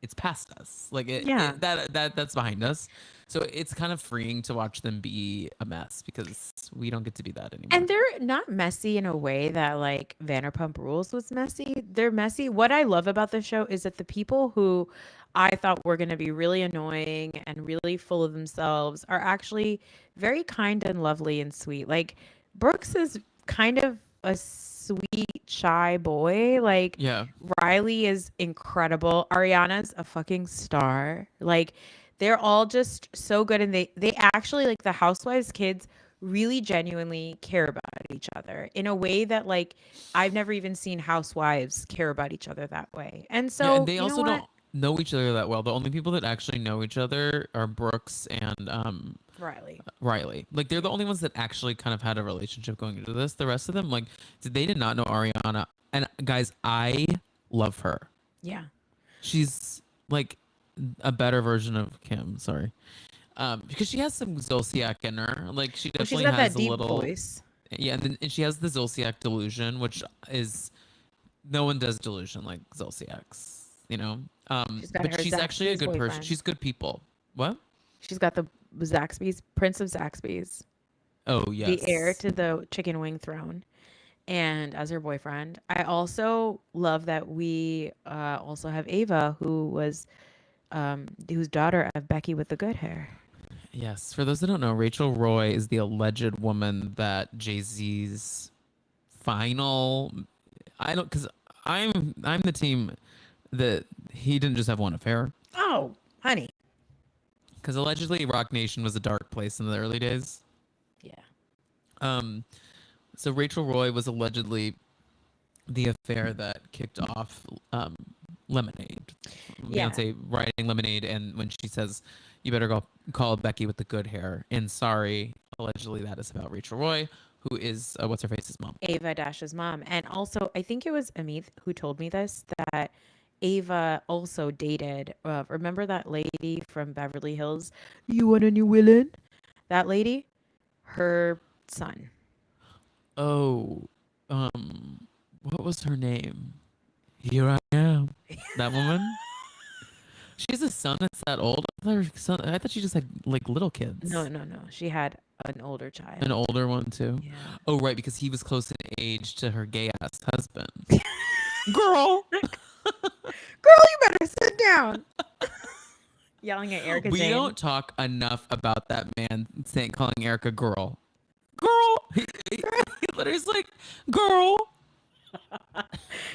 S1: It's past us. Like
S2: Yeah.
S1: that's behind us. So it's kind of freeing to watch them be a mess because we don't get to be that anymore.
S2: And they're not messy in a way that like Vanderpump Rules was messy. They're messy. What I love about the show is that the people who I thought were going to be really annoying and really full of themselves are actually very kind and lovely and sweet. Like Brooks is kind of a sweet, shy boy. Like
S1: Yeah.
S2: Riley is incredible. Ariana's a fucking star. Like they're all just so good and they actually like the housewives kids really genuinely care about each other in a way that like I've never even seen housewives care about each other that way. And
S1: Yeah, and
S2: so,
S1: they
S2: you know
S1: also
S2: what?
S1: don't know each other that well. The only people that actually know each other are Brooks and
S2: Riley.
S1: Riley. Like they're the only ones that actually kind of had a relationship going into this. The rest of them, like, they did not know Ariana. And guys, I love her.
S2: Yeah.
S1: She's like a better version of Kim. Sorry. Because she has some Zolciak in her. Like she
S2: Well, she's
S1: definitely
S2: got that
S1: has a
S2: deep
S1: little,
S2: voice.
S1: yeah, and she has the Zolciak delusion, which is no one does delusion like Zolciak's, you know.
S2: She's got
S1: But
S2: her
S1: she's actually a
S2: Zaxby's
S1: good person.
S2: boyfriend.
S1: She's good people. What?
S2: She's got the Zaxby's, Prince of Zaxby's,
S1: Oh
S2: the heir
S1: yes.
S2: to the chicken wing throne, and as her boyfriend. I also love that we also have Ava, whose daughter of Becky with the good hair.
S1: Yes. For those that don't know, Rachel Roy is the alleged woman that Jay-Z's final. I don't because I'm the team that he didn't just have one affair.
S2: Oh, honey.
S1: Because allegedly Rock Nation was a dark place in the early days.
S2: Yeah.
S1: Um, so Rachel Roy was allegedly the affair that kicked off Lemonade.
S2: Yeah.
S1: Beyonce writing Lemonade, and when she says, "You better go call Becky with the good hair," and sorry, allegedly that is about Rachel Roy, who is what's her face's mom.
S2: Ava Dash's mom. And also, I think it was Amit who told me this, that Ava also dated, remember that lady from Beverly Hills? You want a new villain? That lady? Her son.
S1: Oh, what was her name? Here I am. That woman. She has a son that's that old. I thought she just had like little
S2: No,
S1: kids.
S2: no, no. She had an older
S1: An
S2: child.
S1: older one too.
S2: Yeah.
S1: Oh right, because he was close in age to her gay ass husband. Girl,
S2: Girl, you better sit down. Yelling at Erica
S1: we
S2: Jane.
S1: don't talk enough about that man saying calling Erica girl. Girl, he literally is like girl.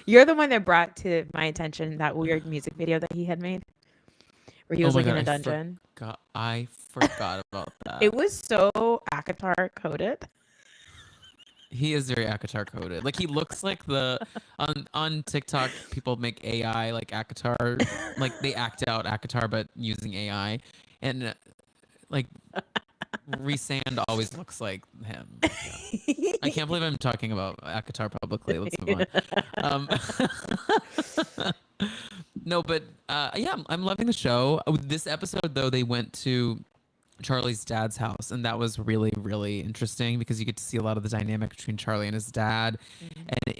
S2: You're the one that brought to my attention that weird music video that he had made where he
S1: Oh
S2: was
S1: my
S2: like
S1: god,
S2: in a dungeon.
S1: I forgot about
S2: It
S1: that.
S2: was so Akatar coded.
S1: He is very Akatar coded. Like he looks like the on TikTok people make AI like Akatar, like they act out Akatar but using AI, and like Resand always looks like him. Yeah. I can't believe I'm talking about Akatar publicly. Let's move on. No, but yeah, I'm loving the show. This episode though, they went to Charlie's dad's house, and that was really, really interesting because you get to see a lot of the dynamic between Charlie and his dad,
S2: Mhm.
S1: and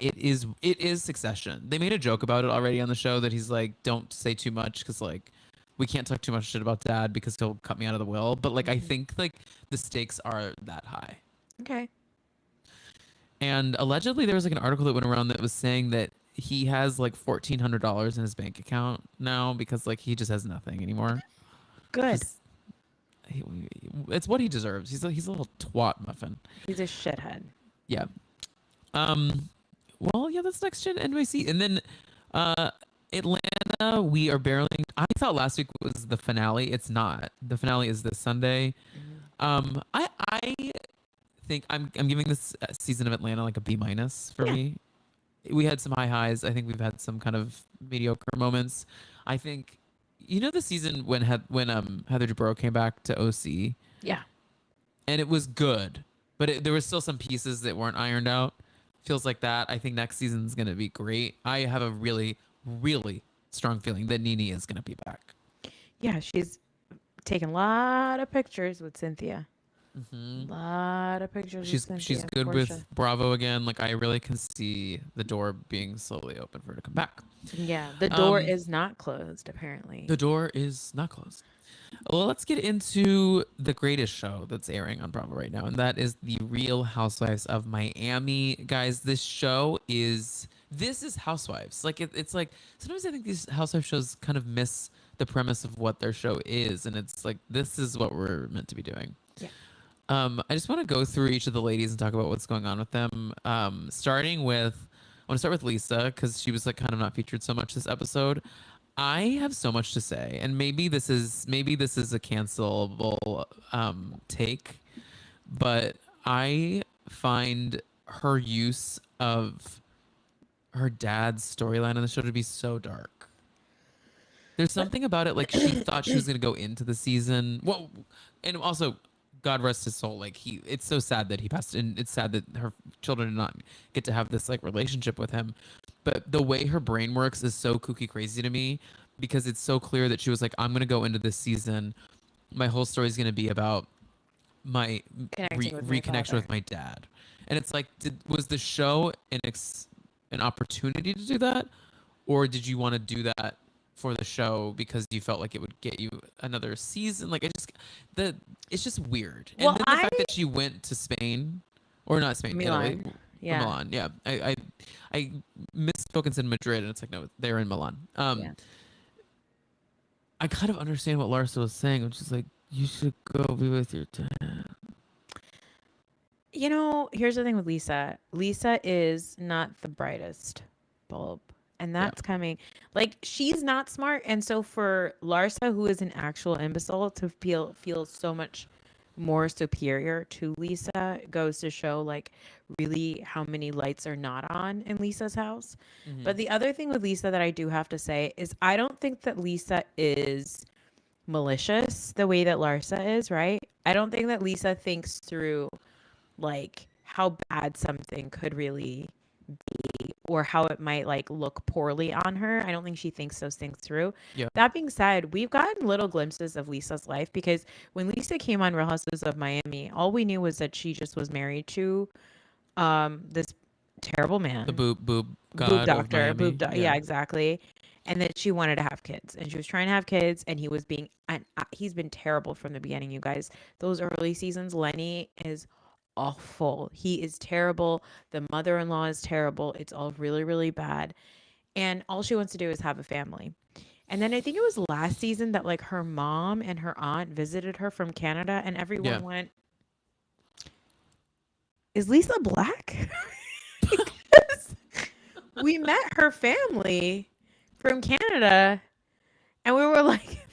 S1: it is Succession. They made a joke about it already on the show that he's like, "Don't say too much because like we can't talk too much shit about dad because he'll cut me out of the will." But like I
S2: Mhm.
S1: think like the stakes are that high.
S2: Okay.
S1: And allegedly, there was like an article that went around that was saying that he has like $1,400 in his bank account now because like he just has nothing anymore.
S2: Good.
S1: Just he, it's what he deserves. He's a little twat muffin.
S2: He's a shithead.
S1: Yeah. Well, yeah, that's next gen NYC, and then Atlanta. We are barreling. I thought last week was the finale. It's not. The finale is this Sunday.
S2: Mhm.
S1: I think I'm giving this season of Atlanta like a B minus for
S2: Yeah.
S1: me. We had some high highs. I think we've had some kind of mediocre moments. I think, the season when Heather Dubrow came back to OC,
S2: Yeah.
S1: and it was good, but there was still some pieces that weren't ironed out. Feels like that. I think next season's gonna be great. I have a really, really strong feeling that Nene is gonna be back.
S2: Yeah. She's taken a lot of pictures with Cynthia.
S1: Hmm.
S2: Lot of pictures with
S1: She's
S2: Cynthia.
S1: good
S2: Portia.
S1: with Bravo again. Like I really can see the door being slowly open for her to come back.
S2: Yeah. The door
S1: Um,
S2: is not closed, apparently.
S1: the door is not closed. Well, let's get into the greatest show that's airing on Bravo right now, and that is The Real Housewives of Miami. Guys, this is Housewives. Like it's like sometimes I think these Housewives shows kind of miss the premise of what their show is, and it's like this is what we're meant to be doing.
S2: Yeah.
S1: I just want to go through each of the ladies and talk about what's going on with them. Starting with, I want to start with Lisa because she was like kind of not featured so much this episode. I have so much to say, and maybe this is a cancelable take, but I find her use of her dad's storyline on the show to be so dark. There's something about it, like she thought she was gonna go into the season. Well, and also, God rest his soul. Like it's so sad that he passed, and it's sad that her children did not get to have this like relationship with him. But the way her brain works is so kooky crazy to me because it's so clear that she was like, I'm gonna go into this season my whole story is going to be about my
S2: Connecting with my
S1: reconnection
S2: father.
S1: with my dad. And it's like, was the show an opportunity to do that, or did you want to do that for the show because you felt like it would get you another season? Like, the it's just weird. And
S2: Well,
S1: then the fact that she went to Spain, or not Spain, Italy,
S2: Milan.
S1: or
S2: Yeah.
S1: Milan. Yeah, I misspoke and said Madrid, and it's like, no, they're in Milan.
S2: Yeah.
S1: I kind of understand what Larsa was saying, which is like, you should go be with your dad.
S2: You know, here's the thing with Lisa. Lisa is not the brightest bulb. And
S1: Yeah.
S2: that's coming. Like, she's not smart. And so for Larsa, who is an actual imbecile, to feel so much more superior to Lisa goes to show like really how many lights are not on in Lisa's house.
S1: Mm-hmm.
S2: But the other thing with Lisa that I do have to say is I don't think that Lisa is malicious the way that Larsa is, right? I don't think that Lisa thinks through like how bad something could really be or how it might like look poorly on her. I don't think she thinks those things through.
S1: Yeah.
S2: That being said, we've gotten little glimpses of Lisa's life because when Lisa came on Real Houses of Miami, all we knew was that she just was married to this terrible
S1: The
S2: man,
S1: boob
S2: boob
S1: god of
S2: doctor,
S1: Miami.
S2: yeah,
S1: Yeah.
S2: exactly. And that she wanted to have kids and she was trying to have kids and he was being and he's been terrible from the beginning, you guys. Those early seasons, Lenny is awful. He is terrible. The mother-in-law is terrible. It's all really, really bad. And all she wants to do is have a family. And then I think it was last season that like her mom and her aunt visited her from Canada and
S1: Yeah.
S2: everyone went, "Is Lisa black?" Because we met her family from Canada and we were like,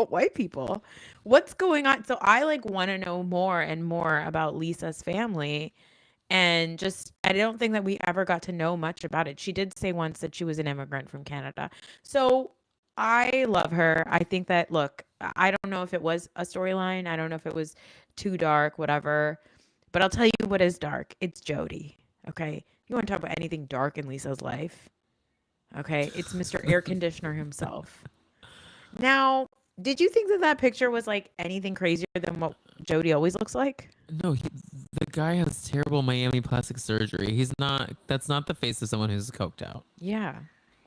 S2: white people, what's going on? So I like want to know more and more about Lisa's family. And just, I don't think that we ever got to know much about it. She did say once that she was an immigrant from Canada. So I love her. I think that, look, I don't know if it was a storyline. I don't know if it was too dark, whatever. But I'll tell you what is dark. It's Jody. Okay. You want to talk about anything dark in Lisa's life? Okay. It's Mr. Air Conditioner himself. Now, did you think that that picture was like anything crazier than what Jody always looks like?
S1: No, the guy has terrible Miami plastic surgery. He's not. That's not the face of someone who's coked out.
S2: Yeah,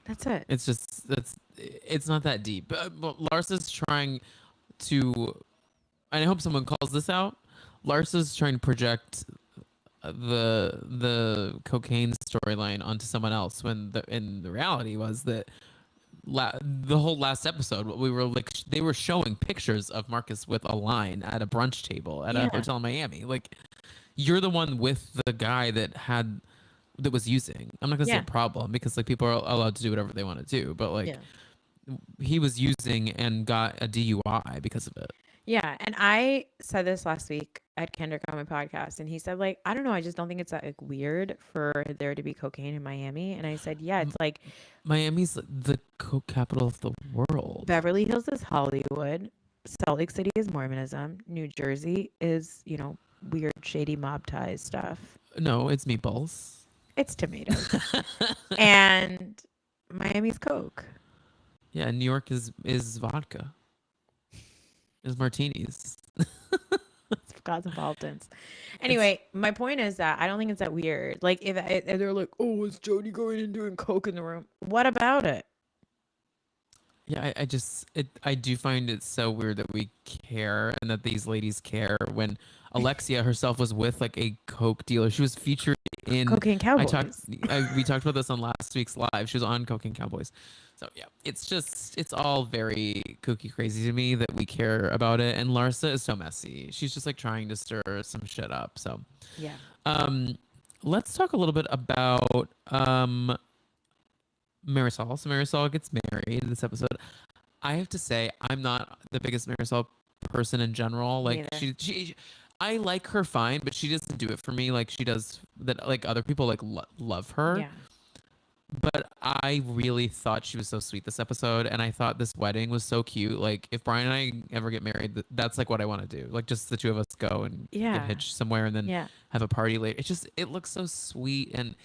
S2: that's it.
S1: It's just it's not that deep. But Larsa's trying to, and I hope someone calls this out. Larsa's trying to project the cocaine storyline onto someone else when the reality was that the whole last episode we were like they were showing pictures of Marcus with a line at a brunch table at a
S2: Yeah.
S1: hotel in Miami. Like, you're the one with the guy that was using. I'm not gonna say
S2: Yeah.
S1: a problem because like people are allowed to do whatever they want to do, but like
S2: Yeah.
S1: he was using and got a DUI because of it.
S2: Yeah. And I said this last week at Kendrick on my podcast, and he said, like, I don't know, I just don't think it's that like, weird for there to be cocaine in Miami. And I said, yeah, it's like
S1: Miami's the coke capital of the world.
S2: Beverly Hills is Hollywood, Salt Lake City is Mormonism, New Jersey is, you know, weird, shady mob ties stuff.
S1: No, it's meatballs.
S2: It's tomatoes. And Miami's Coke.
S1: Yeah, New York is vodka. Is martinis.
S2: It's cosmopolitans. Anyway, my point is that I don't think it's that weird. Like if they're like, "Oh, is Jody going and doing coke in the room?" What about it?
S1: Yeah, I do find it so weird that we care and that these ladies care when Alexia herself was with like a coke dealer. She was featured in
S2: Cocaine Cowboys.
S1: we talked about this on last week's live. She was on Cocaine Cowboys. So yeah, it's all very kooky crazy to me that we care about it. And Larsa is so messy. She's just like trying to stir some shit up. So
S2: Yeah.
S1: let's talk a little bit about Marisol. So Marisol gets married this episode. I have to say, I'm not the biggest Marisol person in general. Like
S2: neither.
S1: she I like her fine, but she doesn't do it for me like she does that. Like other people like love her.
S2: Yeah.
S1: But I really thought she was so sweet this episode, and I thought this wedding was so cute. Like if Brian and I ever get married, that's like what I want to do. Like just the two of us go and
S2: Yeah.
S1: get hitched somewhere and then
S2: Yeah.
S1: have a party later. It looks so sweet, and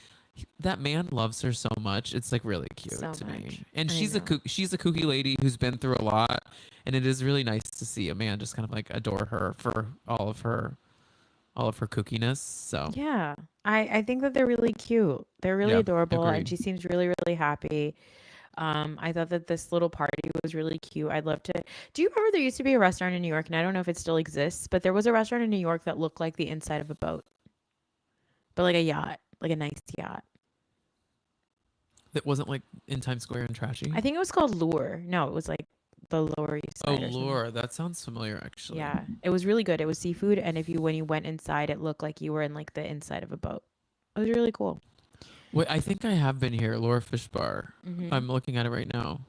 S1: that man loves her so much. It's like really cute
S2: So
S1: to
S2: much.
S1: me. And
S2: I know.
S1: she's a kooky lady who's been through a lot, and it is really nice to see a man just kind of like adore her for all of her kookiness. So,
S2: Yeah. I think that they're really cute. They're really
S1: yeah,
S2: adorable and
S1: agreed.
S2: she seems really, really happy. I thought that this little party was really cute. I'd love to. Do you remember there used to be a restaurant in New York, and I don't know if it still exists, but there was a restaurant in New York that looked like the inside of a boat, but like a yacht, like a nice yacht.
S1: That wasn't like in Times Square and
S2: I
S1: trashy.
S2: think it was called Lure. No, it was like the Lower East
S1: Oh,
S2: Side or something.
S1: Lore, that sounds familiar actually.
S2: Yeah, it was really good. It was seafood, and if you when you went inside, it looked like you were in like the inside of a boat. It was really cool.
S1: Wait, I think I have been here, Lore Fish Bar.
S2: Mm-hmm.
S1: I'm looking at it right now.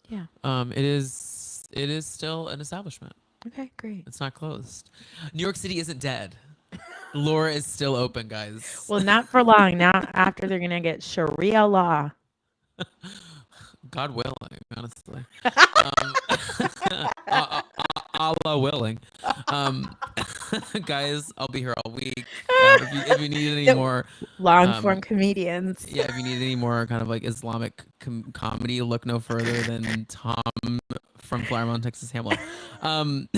S2: Yeah.
S1: It is still an establishment.
S2: Okay, great.
S1: It's not closed. New York City isn't dead. Lore is still open, guys.
S2: Well, not for long. Now, after they're gonna get Sharia law.
S1: God willing, honestly. Um, Allah willing. Um, guys, I'll be here all week. If you need any
S2: The
S1: more,
S2: long form
S1: um,
S2: comedians.
S1: yeah, if you need any more kind of like Islamic comedy, look no further than Tom from Claremont, Texas Hamlet. Um,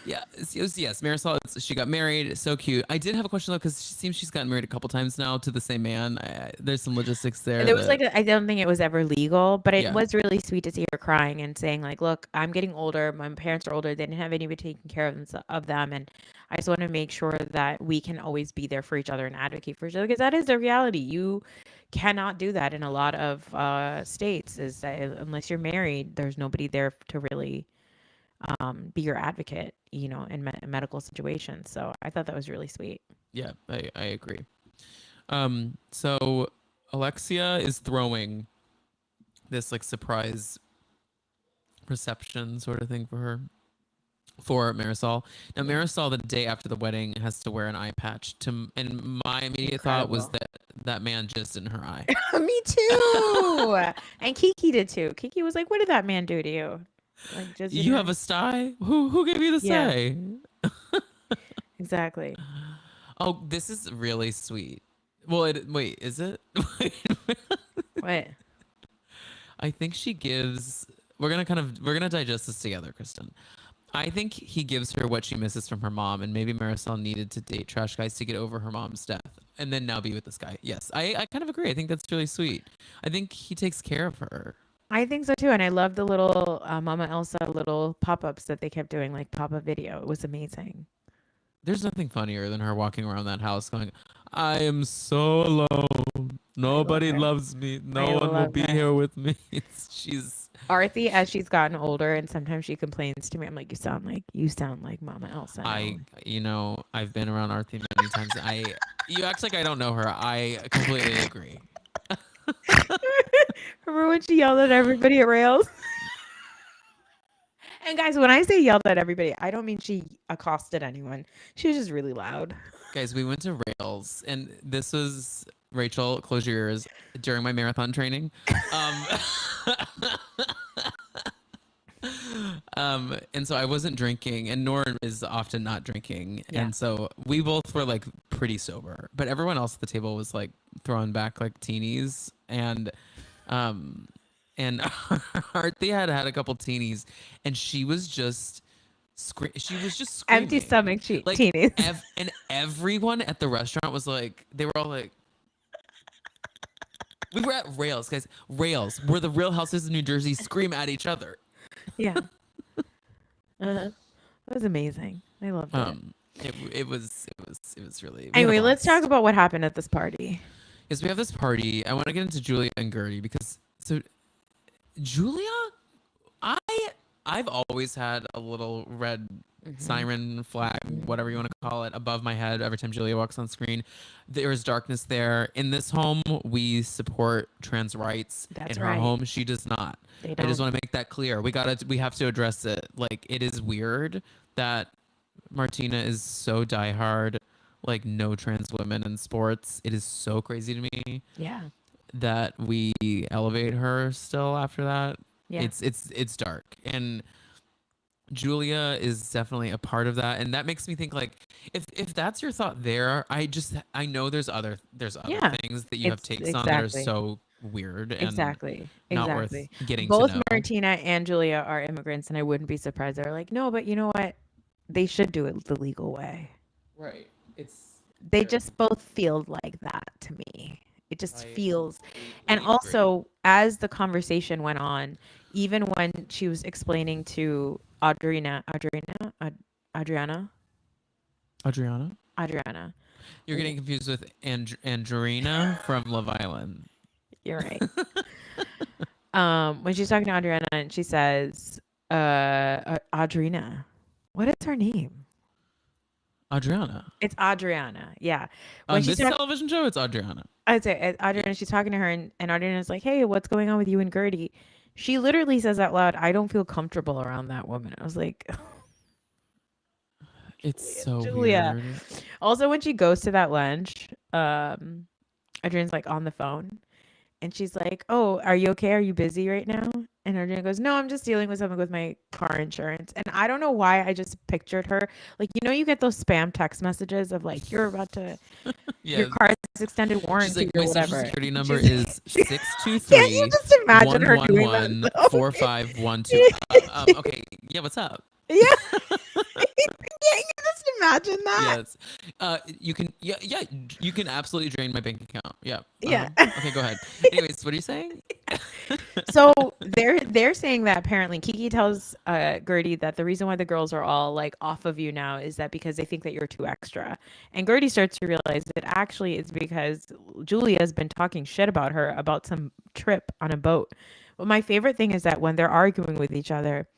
S1: yeah, yes, Marisol, she got married. So cute. I did have a question though, because she seems she's gotten married a couple times now to the same man. There's some logistics there
S2: There was
S1: that,
S2: like I don't think it was ever legal, but it
S1: yeah,
S2: was really sweet to see her crying and saying like, "Look, I'm getting older. My parents are older. They didn't have anybody taking care of them, and I just want to make sure that we can always be there for each other and advocate for each other because that is the reality. You cannot do that in a lot of states. Is that unless you're married, there's nobody there to really be your advocate, in medical situations. So I thought that was really sweet.
S1: yeah, I agree. So Alexia is throwing this like surprise reception sort of thing for Marisol. Now
S2: Yeah,
S1: Marisol the day after the wedding has to wear an eye patch and my immediate thought was
S2: incredible.
S1: that that man jizzed in her eye.
S2: Me too. And Kiki did too. Kiki was like, "What did that man do to you?" Like, just in
S1: You
S2: your
S1: have a sty? Who gave you the
S2: yeah,
S1: sty?
S2: exactly.
S1: Oh, this is really sweet. Well, wait, is it?
S2: What?
S1: I think she gives. We're gonna digest this together, Kristen. I think he gives her what she misses from her mom, and maybe Marisol needed to date trash guys to get over her mom's death, and then now be with this guy. Yes, I kind of agree. I think that's really sweet. I think he takes care of her.
S2: I think so too. And I love the little Mama Elsa little pop-ups that they kept doing, like pop-up video. It was amazing.
S1: There's nothing funnier than her walking around that house going, "I am so alone.
S2: I love
S1: Nobody
S2: her.
S1: loves me.
S2: I
S1: No one will
S2: love
S1: be
S2: her.
S1: here with me." She's
S2: Arthi, as she's gotten older, and sometimes she complains to me. I'm like, you sound like Mama Elsa now.
S1: I've been around Arthi many times. You act like I don't know her. I completely agree.
S2: Remember when she yelled at everybody at Rails? And guys, when I say yelled at everybody, I don't mean she accosted anyone. She was just really loud.
S1: Guys, we went to Rails, and this was Rachel. Close your ears during my marathon training. Um, and so I wasn't drinking, and Noor is often not drinking,
S2: Yeah.
S1: and so we both were like pretty sober, but everyone else at the table was like throwing back like teenies, um, and Arthi had a couple teenies, and she was just she was just
S2: Empty
S1: screaming.
S2: stomach
S1: Like
S2: teenies.
S1: and everyone at the restaurant was like, they were all like, we were at Rails, guys. Rails, where the Real Houses of New Jersey scream at each other.
S2: Yeah. Uh-huh. That was amazing. I loved it.
S1: It was really, we had a
S2: Anyway, let's talk
S1: blast.
S2: about what happened at this party.
S1: Yes, we have this party. I want to get into Julia and Gertie because so Julia, I I've always had a little red
S2: Hmm.
S1: siren flag,
S2: Hmm.
S1: whatever you want to call it, above my head every time Julia walks on screen. There is darkness there. In this home, we support trans rights. In
S2: That's
S1: her
S2: right.
S1: home, she does not.
S2: They
S1: I just
S2: don't.
S1: want to make that clear. We have to address it. Like it is weird that Martina is so diehard, like no trans women in sports. It is so crazy to me
S2: Yeah.
S1: that we elevate her still after that.
S2: Yeah.
S1: It's dark. And Julia is definitely a part of that, and that makes me think like if that's your thought there, I know there's other
S2: Yeah.
S1: things that you have
S2: It's
S1: takes on that are
S2: exactly.
S1: so weird and
S2: Exactly.
S1: not worth
S2: Exactly.
S1: getting to
S2: Both
S1: know.
S2: Martina and Julia are immigrants, and I wouldn't be surprised. They're like, no, but you know what? They should do it the legal way.
S1: Right. It's
S2: They
S1: very
S2: just both feel like that to me. It just
S1: I
S2: feels. And
S1: completely agree.
S2: also, as the conversation went on, even when she was explaining to Adriana,
S1: Adriana?
S2: Adriana,
S1: You're getting confused with Andrina from Love Island.
S2: you're right. When she's talking to Adriana and she says, Adrina, what is her name?
S1: Adriana.
S2: It's Adriana. Yeah. When
S1: On
S2: she's
S1: this
S2: talking,
S1: television show, it's Adriana.
S2: I'd say
S1: Yeah.
S2: Adriana, she's talking to her and Adriana's like, hey, what's going on with you and Gertie? She literally says out loud, I don't feel comfortable around that woman. I was like,
S1: It's so
S2: Julia.
S1: weird.
S2: Also, when she goes to that lunch, Adriana's like on the phone and she's like, oh, are you okay? Are you busy right now? And Adriana goes, no, I'm just dealing with something with my car insurance. And I don't know why I just pictured her. Like, you get those spam text messages of like, your
S1: Yes.
S2: car's extended
S1: She's
S2: warranty
S1: like,
S2: or
S1: my social
S2: whatever.
S1: security number
S2: She's
S1: is
S2: can't you
S1: 623
S2: just imagine her doing that?
S1: 111
S2: So?
S1: 4512. Okay. Yeah, what's up?
S2: Yeah. Can't you just imagine that?
S1: Yes. Yeah, you can absolutely drain my bank account. Yeah.
S2: Yeah.
S1: Okay, go ahead. Anyways, what are you saying?
S2: So they're saying that apparently Kiki tells Gertie that the reason why the girls are all like off of you now is that because they think that you're too extra. And Gertie starts to realize that actually it's because Julia's been talking shit about her about some trip on a boat. But my favorite thing is that when they're arguing with each other,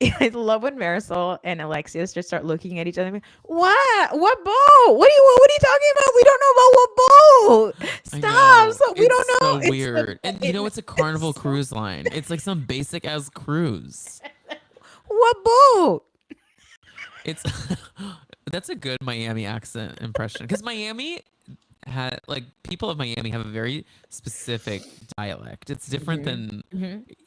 S2: I love when Marisol and Alexius just start looking at each other. And be, what? What boat? What are you talking about? We don't know about what boat.
S1: I
S2: Stop.
S1: know.
S2: So we
S1: It's
S2: don't know.
S1: so
S2: It's like
S1: weird. And it's a Carnival
S2: it's so
S1: cruise line. It's like some basic ass cruise.
S2: what boat?
S1: It's that's a good Miami accent impression because Miami had like people of Miami have a very specific dialect. It's different than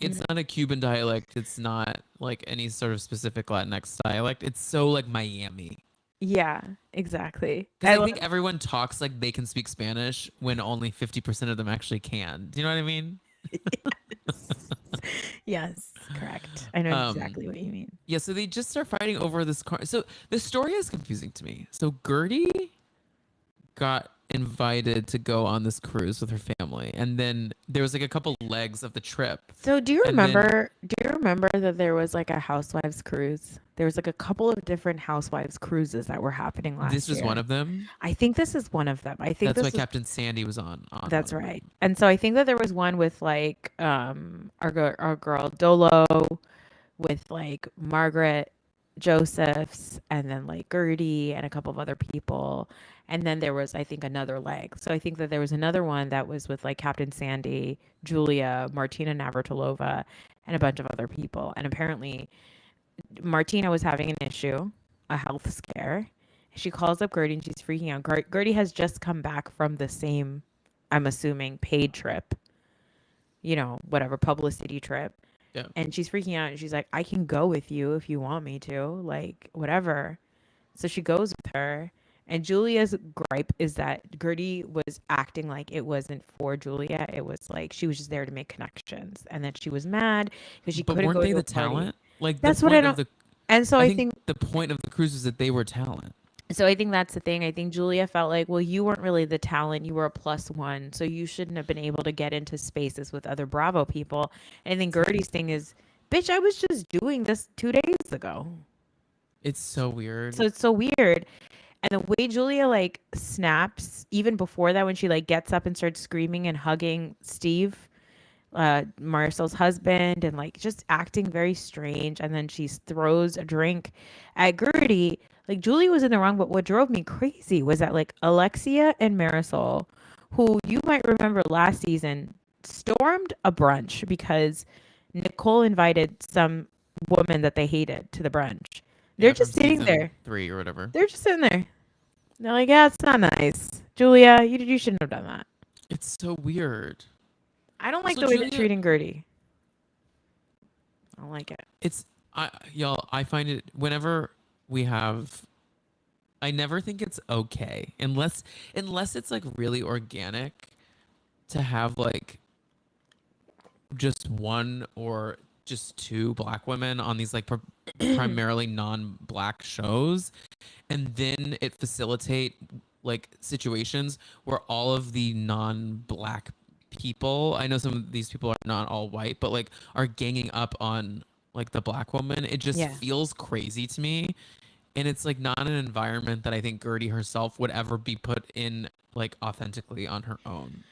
S1: it's not a Cuban dialect. It's not like any sort of specific Latinx dialect. It's so like Miami.
S2: Yeah, exactly.
S1: Because I think everyone talks like they can speak Spanish when only 50% of them actually can. Do you know what I mean?
S2: Yes, correct. I know
S1: Um,
S2: exactly what you mean.
S1: yeah, so they just start fighting over this car. So the story is confusing to me. So Gertie got invited to go on this cruise with her family, and then there was like a couple legs of the trip,
S2: So do you
S1: and then
S2: remember that there was like a housewives cruise? There was like a couple of different housewives cruises that were happening
S1: this
S2: last
S1: was one
S2: year.
S1: of them.
S2: I think this is one of them. I think
S1: That's why
S2: this is
S1: Captain Sandy was on one
S2: that's
S1: of
S2: right.
S1: them.
S2: And so I think that there was one with like our girl Dolo with like Margaret Josephs and then like Gertie and a couple of other people. And then there was, I think, another leg. So I think that there was another one that was with like Captain Sandy, Julia, Martina Navratilova, and a bunch of other people. And apparently, Martina was having an issue, a health scare. She calls up Gertie and she's freaking out. Gertie has just come back from the same, I'm assuming, paid trip, whatever, publicity trip,
S1: Yeah,
S2: and she's freaking out and she's like, I can go with you if you want me to, like whatever. So she goes with her, and Julia's gripe is that Gertie was acting like it wasn't for Julia. It was like she was just there to make connections, and that she was mad because she
S1: but
S2: couldn't
S1: weren't
S2: go
S1: they
S2: to a
S1: the
S2: party.
S1: talent? Like the
S2: That's what I
S1: point of
S2: don't.
S1: the,
S2: And so
S1: I
S2: I
S1: think
S2: think
S1: the point of the cruise is that they were talent.
S2: that's the thing. I think Julia felt like, well, you weren't really the talent. You were a plus one. So you shouldn't have been able to get into spaces with other Bravo people. And I think Gertie's thing is, bitch, I was just doing this 2 days ago.
S1: It's so
S2: So
S1: weird.
S2: it's so weird. And the way Julia like snaps, even before that, when she like gets up and starts screaming and hugging Steve, Marisol's husband, and like just acting very strange. And then she throws a drink at Gertie. Like Julie was in the wrong, but what drove me crazy was that like Alexia and Marisol, who you might remember last season, stormed a brunch because Nicole invited some woman that they hated to the brunch. They're
S1: Yeah, from
S2: just sitting
S1: season
S2: there.
S1: 3 or whatever.
S2: They're just sitting there. They're like, yeah, it's not nice. Julia, you shouldn't have done that.
S1: It's so weird.
S2: I don't like
S1: Also,
S2: the way they're
S1: Julia,
S2: treating Gertie. I don't like it.
S1: it's I find it whenever we have. I never think it's okay unless it's like really organic to have like just one or just two black women on these like primarily non-black shows, and then it facilitate like situations where all of the non-black people, I know some of these people are not all white, but like are ganging up on like the black woman. It just
S2: Yeah.
S1: feels crazy to me, and it's like not an environment that I think Gertie herself would ever be put in like authentically on her own.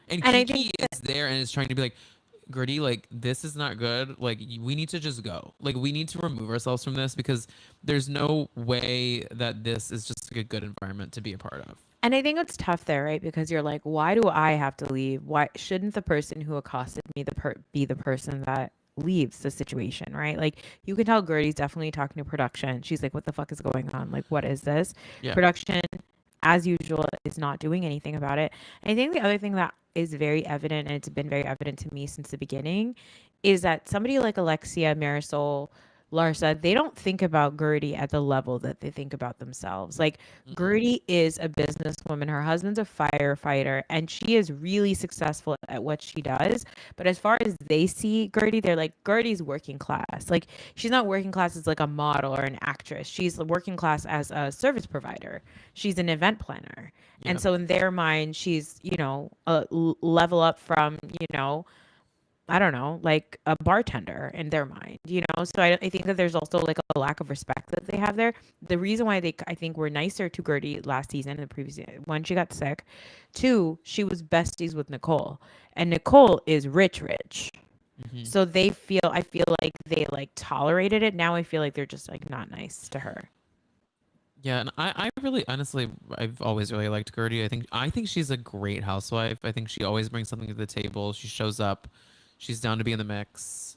S1: And
S2: And I think
S1: Kiki is there and is trying to be like, Gertie, like this is not good. Like we need to just go. Like we need to remove ourselves from this because there's no way that this is just like a good environment to be a part of.
S2: And I think it's tough there, right? Because you're like, why do I have to leave? Why shouldn't the person who accosted me be the person that leaves the situation, right? Like you can tell Gertie's definitely talking to production. She's like, what the fuck is going on? Like, what is this?
S1: Yeah.
S2: Production, as usual, is not doing anything about it. I think the other thing that is very evident, and it's been very evident to me since the beginning, is that somebody like Alexia, Marisol, Larsa, they don't think about Gertie at the level that they think about themselves. Like
S1: Mm-mm.
S2: Gertie is a businesswoman. Her husband's a firefighter, and she is really successful at what she does. But as far as they see Gertie, they're like, Gertie's working class. Like, she's not working class as like a model or an actress. She's working class as a service provider. She's an event planner.
S1: Yeah.
S2: And so in their mind, she's, a level up from, I don't know, like a bartender in their mind. So I think that there's also like a lack of respect that they have there. The reason why I think, were nicer to Gertie last season and the previous season, one, she got sick. Two, she was besties with Nicole. And Nicole is rich.
S1: Mm-hmm.
S2: So I feel like they like tolerated it. Now I feel like they're just like not nice to her.
S1: Yeah, and I really honestly I've always really liked Gertie. I think she's a great housewife. I think she always brings something to the table. She shows up. She's down to be in the mix.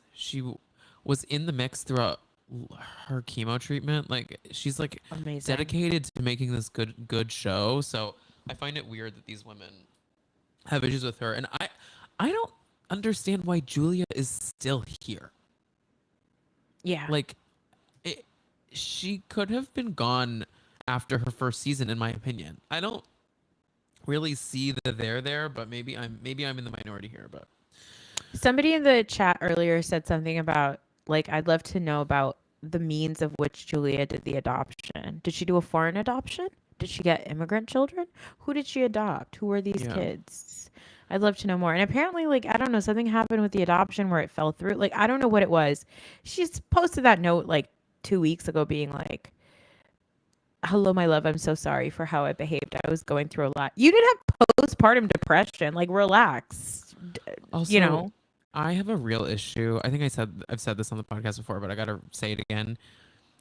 S1: Was in the mix throughout her chemo treatment. Like she's like
S2: Amazing.
S1: dedicated to making this good show. So I find it weird that these women have issues with her, and I don't understand why Julia is still here.
S2: Yeah.
S1: Like it, she could have been gone after her first season, in my opinion. I don't really see the there, but maybe I'm in the minority here. But
S2: Somebody in the chat earlier said something about like I'd love to know about the means of which Julia did the adoption. Did she do a foreign adoption? Did she get immigrant children? Who did she adopt? Who were these
S1: yeah,
S2: kids? I'd love to know more. And apparently, like, I don't know, something happened with the adoption where it fell through. Like, I don't know what it was. She posted that note like 2 weeks ago being like, hello, my love. I'm so sorry for how I behaved. I was going through a lot. You didn't have postpartum depression. Like, relax. You
S1: also
S2: know?
S1: I have a real issue. I think I've said this on the podcast before, but I gotta say it again.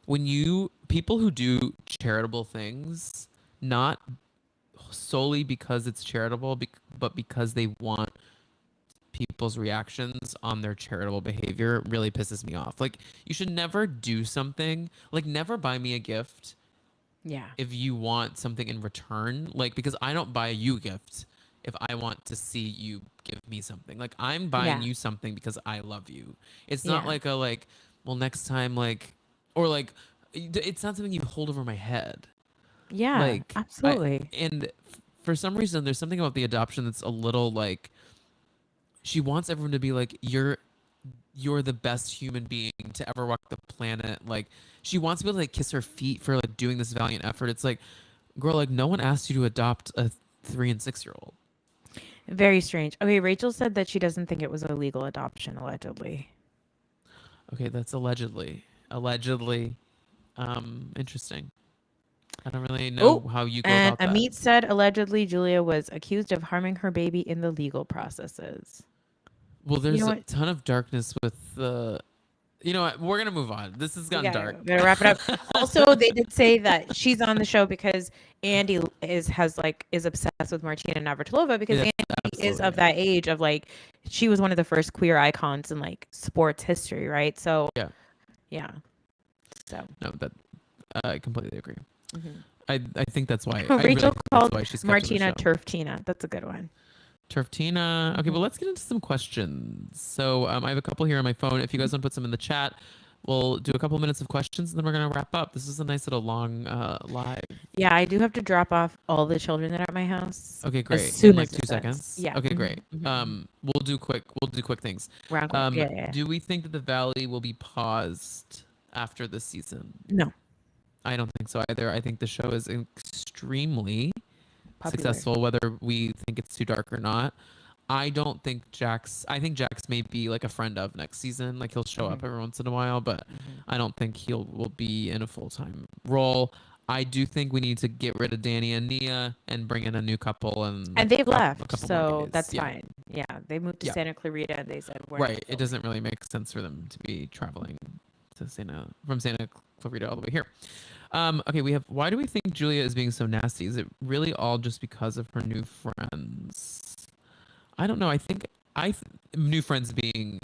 S1: When you people who do charitable things, not solely because it's charitable, but because they want people's reactions on their charitable behavior, really pisses me off. Like you should never do something like never buy me a gift
S2: Yeah.
S1: if you want something in return. Like because I don't buy you gifts if I want to see you give me something. Like I'm buying
S2: Yeah.
S1: you something because I love you. It's not
S2: Yeah.
S1: like well next time or like it's not something you hold over my head.
S2: Yeah.
S1: Like
S2: Absolutely.
S1: for some reason there's something about the adoption that's a little like she wants everyone to be like you're the best human being to ever walk the planet. Like she wants people to like kiss her feet for like doing this valiant effort. It's like, girl, like no one asked you to adopt a 3 and 6 year old.
S2: Very strange. Okay, Rachel said that she doesn't think it was a legal adoption, allegedly.
S1: Okay, that's allegedly. Allegedly. Interesting. I don't really know
S2: Oh,
S1: how you go
S2: and
S1: about that.
S2: Amit said allegedly Julia was accused of harming her baby in the legal processes.
S1: Well,
S2: You
S1: there's
S2: know
S1: a
S2: what?
S1: ton of darkness with the. You know what? We're gonna move on. This has gotten dark.
S2: We gotta wrap it up. Also, they did say that she's on the show because Andy is obsessed with Martina Navratilova because
S1: Yeah,
S2: Andy is
S1: absolutely.
S2: of that age of like she was one of the first queer icons in like sports history, right? So
S1: Yeah.
S2: yeah. So
S1: No, that I completely agree.
S2: mhm.
S1: I think that's why. I really
S2: Rachel
S1: think that's
S2: called
S1: why she's kept in the
S2: Martina
S1: show.
S2: Turf Tina. That's a good one.
S1: Turf Tina. Okay, well, let's get into some questions. So I have a couple here on my phone. If you guys want to put some in the chat, we'll do a couple minutes of questions and then we're gonna wrap up. This is a nice little long live.
S2: Yeah, I do have to drop off all the children that are at my house.
S1: Okay,
S2: As
S1: great.
S2: soon
S1: In like
S2: as
S1: 2
S2: this ends.
S1: seconds.
S2: Yeah.
S1: Okay, great.
S2: Mhm.
S1: We'll do quick things.
S2: Round quick. Yeah.
S1: Do we think that the Valley will be paused after this season?
S2: No.
S1: I don't think so either. I think the show is extremely
S2: Popular.
S1: successful, whether we think it's too dark or not. I think Jax may be like a friend of next season. Like he'll show up every once in a while, but I don't think will be in a full-time role. I do think we need to get rid of Danny and Nia and bring in a new couple and
S2: they've
S1: a
S2: left,
S1: couple more
S2: so
S1: gays.
S2: that's
S1: Yeah.
S2: fine. Yeah, they moved to
S1: Yeah.
S2: Santa Clarita. They said we're
S1: Right. It doesn't really make sense for them to be traveling to from Santa Clarita all the way here. Okay, we have. Why do we think Julia is being so nasty? Is it really all just because of her new friends? I don't know. I think new friends being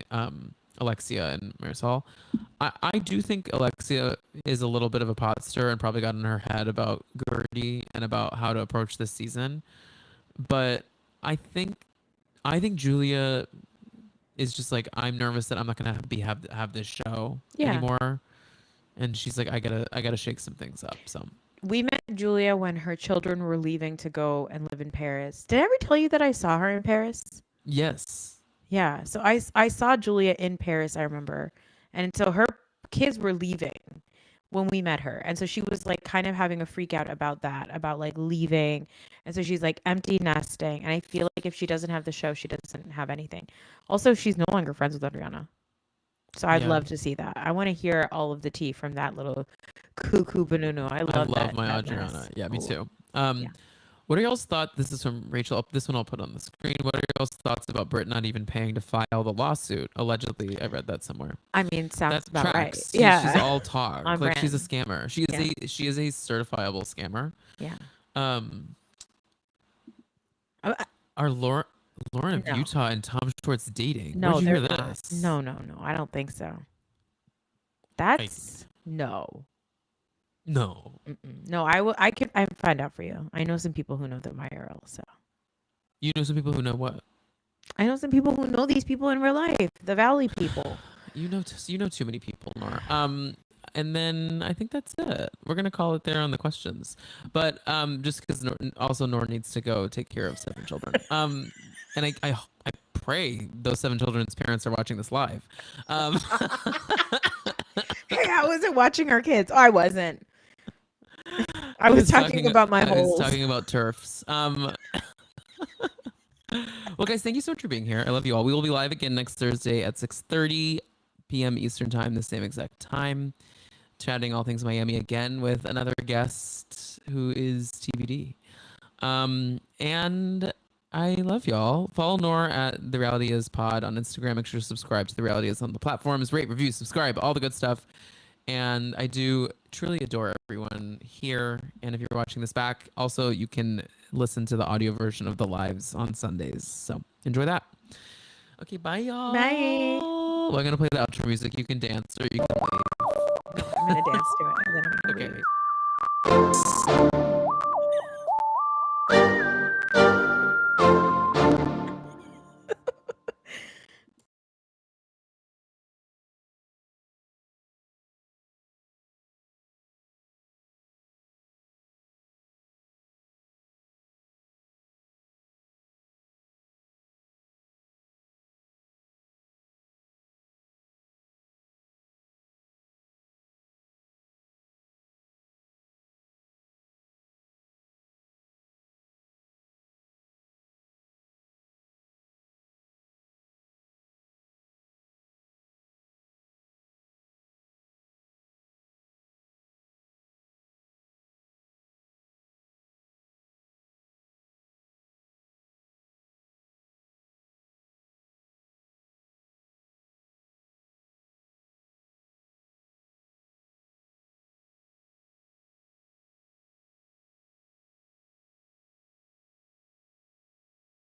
S1: Alexia and Marisol. I do think Alexia is a little bit of a pot stir and probably got in her head about Gertie and about how to approach this season. But I think Julia is just like, I'm nervous that I'm not gonna have this show anymore. And she's like, I gotta shake some things up. So
S2: we met Julia when her children were leaving to go and live in Paris. Did I ever tell you that I saw her in Paris?
S1: yes.
S2: Yeah. So I saw Julia in Paris, I remember. And so her kids were leaving when we met her. And so she was like kind of having a freak out about that, about like leaving. And so she's like empty nesting. And I feel like if she doesn't have the show, she doesn't have anything. Also, she's no longer friends with Adriana. So I'd love to see that. I want to hear all of the tea from that little cuckoo banunu. I love
S1: my
S2: that
S1: Adriana.
S2: mess.
S1: Yeah, me
S2: Ooh.
S1: too. What are y'all's thoughts? This is from Rachel. This one I'll put on the screen. What are y'all's thoughts about Britt not even paying to file the lawsuit? Allegedly, I read that somewhere.
S2: I mean, sounds about right.
S1: Tracks.
S2: Yeah,
S1: she's all talk.
S2: On
S1: Like she's a
S2: brand.
S1: scammer. She is a certifiable scammer.
S2: Yeah.
S1: Are Lauren of
S2: No.
S1: Utah and Tom Schwartz dating?
S2: No,
S1: Where'd you hear
S2: they're not.
S1: this?
S2: No. I don't think so. That's no.
S1: No.
S2: Mm-mm. No, I can find out for you. I know some people who know them IRL. So
S1: You know some people who know what?
S2: I know some people who know these people in real life. The Valley people.
S1: You know too many people, Noor. And then I think that's it. We're gonna call it there on the questions. But just because Noor needs to go take care of 7 children. And I pray those 7 children's parents are watching this live.
S2: Hey, I wasn't watching our kids. Oh, I wasn't. I was talking about my holes.
S1: I was talking about turfs. Well, guys, thank you so much for being here. I love you all. We will be live again next Thursday at 6:30 p.m. Eastern time, the same exact time, chatting all things Miami again with another guest who is TBD. And I love y'all. Follow Noor at The Reality Is Pod on Instagram. Make sure to subscribe to The Reality Is on the platforms. Rate, review, subscribe, all the good stuff. And I do truly adore everyone here. And if you're watching this back, also you can listen to the audio version of the lives on Sundays. So enjoy that. Okay, bye y'all.
S2: Bye.
S1: Well, I'm gonna play the outro music. You can dance or you can leave.
S2: No, I'm gonna dance to it. And then I'm gonna
S1: Okay.
S2: leave.